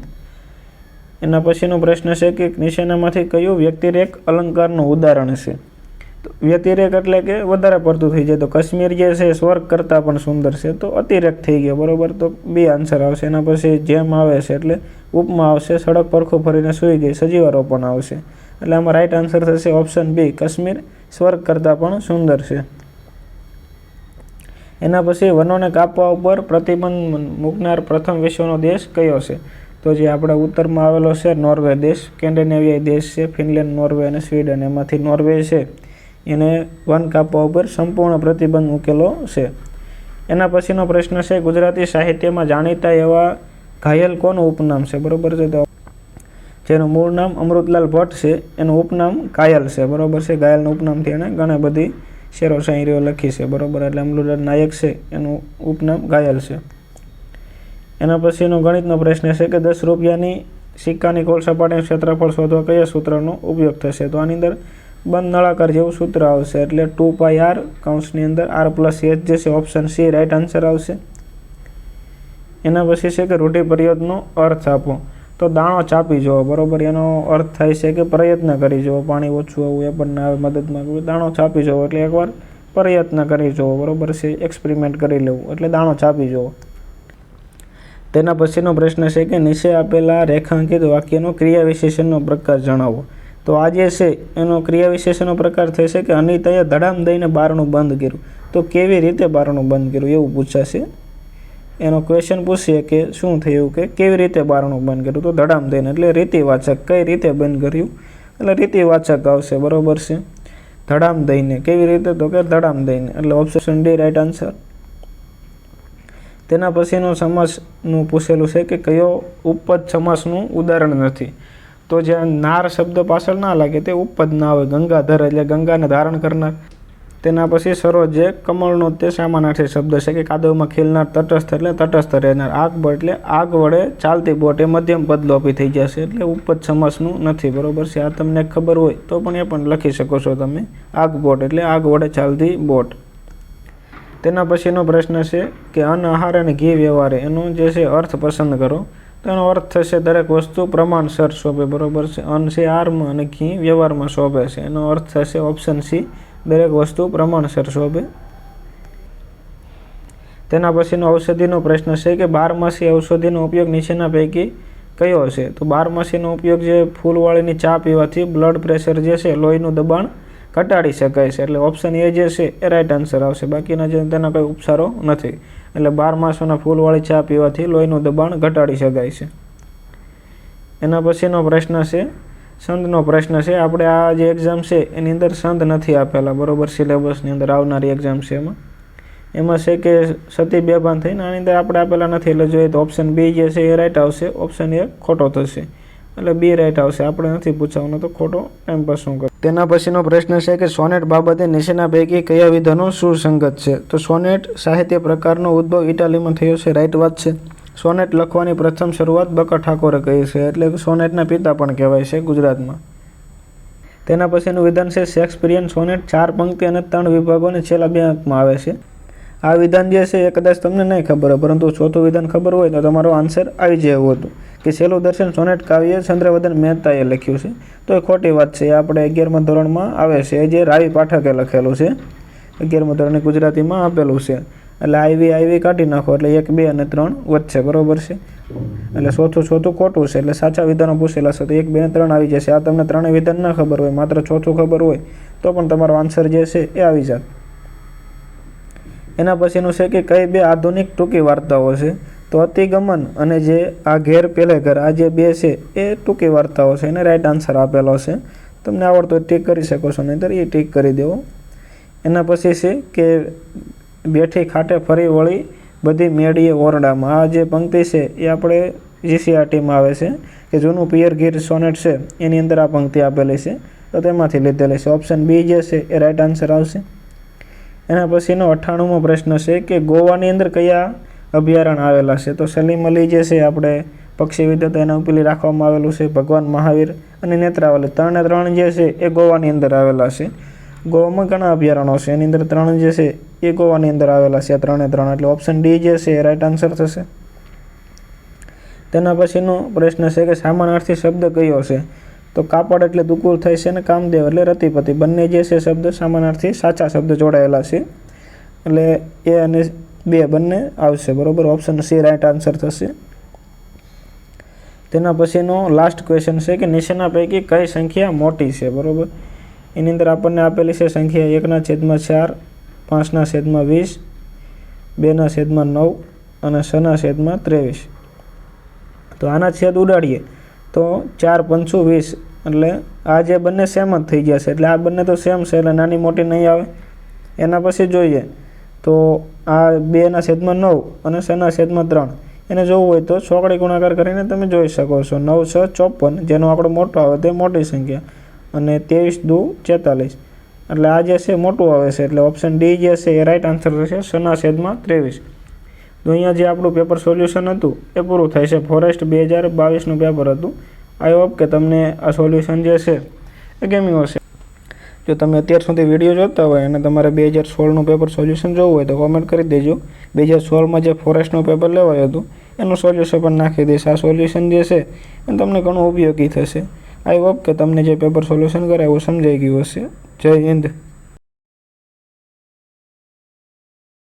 એના પછીનો પ્રશ્ન છે કે નીચેનામાંથી કયું વ્યતિરેક અલંકારનું ઉદાહરણ છે? તો વ્યતિરેક એટલે કે વધારે પડતું થઈ જાય. તો કાશ્મીર જે છે સ્વર્ગ કરતાં પણ સુંદર છે, તો અતિરેક થઈ ગયો. બરાબર, તો બી આન્સર આવશે. એના પછી જેમ આવે છે એટલે ઉપમા આવશે. સડક પરખું ફરીને સૂઈ ગઈ સજીવારોપણ આવશે. એટલે આમાં રાઈટ આન્સર થશે ઓપ્શન બી, કાશ્મીર સ્વર્ગ કરતાં પણ સુંદર છે. એના પછી વનોને કાપવા ઉપર પ્રતિબંધ મૂકનાર પ્રથમ વિશ્વનો દેશ કયો છે? તો જે આપણે ઉત્તરમાં આવેલો છે નોર્વે દેશ. સ્કેન્ડિનેવિયા દેશ છે, ફિનલેન્ડ, નોર્વે અને સ્વીડન. એમાંથી નોર્વે છે એને વન કાપવા ઉપર સંપૂર્ણ પ્રતિબંધ મૂકેલો છે. એના પછીનો પ્રશ્ન છે, ગુજરાતી સાહિત્યમાં જાણીતા એવા ઘાયલ કોનું ઉપનામ છે? બરાબર છે. તો જેનું મૂળ નામ અમૃતલાલ ભટ્ટ છે, એનું ઉપનામ ઘાયલ છે. બરાબર છે. ઘાયલનું ઉપનામથી એણે ઘણી બધી શેરો શાયરીઓ લખી છે. બરાબર. એટલે અમૃતલાલ નાયક છે, એનું ઉપનામ ઘાયલ છે. એના પછીનો ગણિતનો પ્રશ્ન છે કે 10 રૂપિયાની સિક્કાની કુલ સપાટીનું ક્ષેત્રફળ શોધવા કયા સૂત્રનો ઉપયોગ થશે? તો આની અંદર બંધ નળાકાર જેવું સૂત્ર આવશે, એટલે 2πr કૌંસની અંદર r+h જે છે ઓપ્શન સી રાઈટ આન્સર આવશે. એના પછી છે કે રૂઢિપ્રયોગનો અર્થ આપો. તો દાણો ચાપી જવો. બરાબર. એનો અર્થ થાય છે કે પ્રયત્ન કરી જવો, પાણી ઓછું આવવું એ પણ આવે મદદમાં. દાણો ચાપી જવો એટલે એકવાર પ્રયત્ન કરી જવો. બરાબર છે. એક્સપેરિમેન્ટ કરી લેવું એટલે દાણો ચાપી જવો. તેના પછીનો પ્રશ્ન છે કે નીચે આપેલા રેખાંકિત વાક્યનો ક્રિયા વિશેષણનો પ્રકાર જણાવો. તો આ જે છે એનો ક્રિયા વિશેષણનો પ્રકાર થશે કે અનિતાએ ધડામ દઈને બારણું બંધ કર્યું. તો કેવી રીતે બારણું બંધ કર્યું એવું પૂછાશે. એનો ક્વેશ્ચન પૂછીએ કે શું થયું, કે કેવી રીતે બારણું બંધ કર્યું? તો ધડામ દઈને એટલે રીતિવાચક. કઈ રીતે બંધ કર્યું એટલે રીતિવાચક આવશે. બરાબર છે. ધડામ દઈને. કેવી રીતે? તો કે ધડામ દઈને. એટલે ઓપ્શન ડી રાઈટ આન્સર. તેના પછીનો સમાસનું પૂછેલું છે કે કયો ઉપપદ સમાસનું ઉદાહરણ નથી? તો જે નાર શબ્દ પાછળ ના લાગે તે ઉપપદ ના આવે. ગંગાધર એટલે ગંગાને ધારણ કરનાર. તેના પછી સરોજ જે કમળનો તે સામાનાર્થી શબ્દ છે કે કાદવમાં ખીલનાર. તટસ્થ એટલે તટસ્થ રહેનાર. આગબળ એટલે આગ વડે ચાલતી બોટ એ મધ્યમ પદલોપી થઈ જશે એટલે ઉપપદ સમાસનું નથી. બરાબર છે. આ તમને ખબર હોય તો પણ એ પણ લખી શકો છો તમે. આગબોટ એટલે આગ વડે ચાલતી બોટ. તેના પછીનો પ્રશ્ન છે કે અન્ન આહાર અને ઘી વ્યવહારે એનો જે છે અર્થ પસંદ કરો. તો એનો અર્થ થશે દરેક વસ્તુ પ્રમાણસર શોભે. બરાબર છે. અન્ન છે આહારમાં અને ઘી વ્યવહારમાં શોભે છે. એનો અર્થ થશે ઓપ્શન સી દરેક વસ્તુ પ્રમાણસર શોભે. તેના પછીનો ઔષધિનો પ્રશ્ન છે કે 12માસી ઔષધિનો ઉપયોગ નીચેના પૈકી કયો છે? તો 12માસીનો ઉપયોગ જે ફૂલવાળીની ચા પીવાથી બ્લડ પ્રેશર જે છે લોહીનું દબાણ ઘટાડી શકાય છે. એટલે ઓપ્શન એ જે છે એ રાઈટ આન્સર આવશે. બાકીના જે તેના કોઈ ઉપચારો નથી. એટલે 12માસોના ફૂલવાળી ચા પીવાથી લોહીનું દબાણ ઘટાડી શકાય છે. એના પછીનો પ્રશ્ન છે સંદનો પ્રશ્ન છે. આપણે આ જે એક્ઝામ છે એની અંદર સંદ નથી આપેલા. બરાબર. સિલેબસની અંદર આવનારી એક્ઝામ છે એમાં છે કે સતી બેભાન થઈને આની અંદર આપણે આપેલા નથી. એટલે જોઈએ તો ઓપ્શન બી જે છે એ રાઈટ આવશે. ઓપ્શન એ ખોટો થશે. એટલે બી રાઈટ આવશે. આપણે નથી પૂછવાનું તો ખોટો ટાઈમ પાસ શું કરે. તેના પછીનો પ્રશ્ન છે કે સોનેટ બાબતે નીચેના પૈકી કયા વિધાનો સુસંગત છે? તો સોનેટ સાહિત્ય પ્રકારનો ઉદ્ભવ ઇટાલીમાં થયો છે. રાઈટ વાત છે. સોનેટ લખવાની પ્રથમ શરૂઆત બકા ઠાકોરે કરી છે. એટલે સોનેટના પિતા પણ કહેવાય છે ગુજરાતમાં. તેના પછીનું વિધાન છે શેક્સપિયરિયન સોનેટ 4 પંક્તિ અને 3 વિભાગો અને છેલ્લા 2 અંકમાં આવે છે. આ વિધાન જે છે એ કદાચ તમને નહીં ખબર હોય, પરંતુ ચોથું વિધાન ખબર હોય તો તમારો આન્સર આવી જાય એવું હતું કે છેલ્લું દર્શન સોનેટ કાવ્ય ચંદ્રવદન મહેતાએ લખ્યું છે. તો એ ખોટી વાત છે. એ આપણે 11મા ધોરણમાં આવે છે. જે રાવી પાઠકે લખેલું છે. 11મા ધોરણની ગુજરાતીમાં આપેલું છે. એટલે આઈવી કાઢી નાખો એટલે 1, 2 અને 3 વધશે. બરાબર છે. એટલે ચોથું ખોટું છે. એટલે સાચા વિધાનો પૂછેલા છે તો 1, 2 અને 3 આવી જશે. આ તમને 3 વિધાન ના ખબર હોય, માત્ર ચોથું ખબર હોય તો પણ તમારો આન્સર જે છે એ આવી જાય. એના પછીનું છે કે કઈ 2 આધુનિક ટૂંકી વાર્તાઓ છે? તો અતિગમન અને જે આ ઘેર પેલે ઘર, આ જે 2 છે એ ટૂંકી વાર્તાઓ છે. એને રાઈટ આન્સર આપેલો છે. તમને આવડતો ટીક કરી શકો છો, નહીંતર એ ટીક કરી દેવો. એના પછી છે કે બેઠી ખાટે ફરી વળી બધી મેળીએ ઓરડામાં. આ જે પંક્તિ છે એ આપણે જીસીઆરટીમાં આવે છે કે જૂનું પિયર ગીર સોનેટ છે એની અંદર આ પંક્તિ આપેલી છે. તો તેમાંથી લીધેલી છે. ઓપ્શન બી જે છે એ રાઈટ આન્સર આવશે. એના પછીનો 98મો પ્રશ્ન છે કે ગોવાની અંદર કયા અભયારણ્ય આવેલા છે? તો સલીમ અલી જે છે આપણે પક્ષી વિદ્યાતા એના ઉપલી રાખવામાં આવેલું છે. ભગવાન મહાવીર અને નેત્રાવલી 3 ને 3 જે છે એ ગોવાની અંદર આવેલા છે. ગોવામાં ઘણા અભયારણ્યો છે. એની અંદર 3 જે છે એ ગોવાની અંદર આવેલા છે. 3 ને 3 એટલે ઓપ્શન ડી જે છે એ રાઈટ આન્સર થશે. તેના પછીનો પ્રશ્ન છે કે સામાનાર્થી શબ્દ કયો છે? તો કાપડ એટલે દુકુળ થાય છે અને કામદેવ એટલે રતિપતિ. બંને જે છે શબ્દ સામાનાર્થી સાચા શબ્દ જોડાયેલા છે. એટલે એ અને 2 બંને આવશે. બરાબર. ઓપ્શન સી રાઈટ આન્સર થશે. તેના પછીનો લાસ્ટ ક્વેશ્ચન છે કે નીચેના પૈકી કઈ સંખ્યા મોટી છે? બરાબર. એની અંદર આપણને આપેલી છે સંખ્યા 1/4, 5/20, 2/9 અને 6/23. તો આના છેદ ઉડાડીએ તો 4 × 5 = 20 એટલે આ જે બંને સેમ જ થઈ ગયા છે, એટલે આ બંને તો સેમ છે એટલે નાની મોટી નહીં આવે. એના પછી જોઈએ તો આ 2/9 અને 6/3 એને જોવું હોય તો ચોકડી ગુણાકાર કરીને તમે જોઈ શકો છો. 9 6 54 જેનો આંકડો મોટો આવે તે મોટી સંખ્યા અને 23 2 46 એટલે આ જે છે મોટું આવે છે એટલે ઓપ્શન ડી જે છે એ રાઈટ આન્સર થશે 6/23. તો અહીંયા જે આપણું પેપર સોલ્યુશન હતું એ પૂરું થાય છે. ફોરેસ્ટ 2022નું પેપર હતું. આઈ હોપ કે તમને આ સોલ્યુશન જે છે એ ગમ્યું હશે. જો તમે અત્યાર સુધી વિડીયો જોતા હોય અને તમારે 2016નું પેપર સોલ્યુશન જોવું હોય તો કોમેન્ટ કરી દેજો. 2016માં જે ફોરેસ્ટનું પેપર લેવાયું હતું એનું સોલ્યુશન પણ નાખી દઈશ. આ સોલ્યુશન જે છે એ તમને ઘણું ઉપયોગી થશે. આઈ હોપ કે તમને જે પેપર સોલ્યુશન કરાવ્યું સમજાઈ ગયું હશે. જય હિન્દ.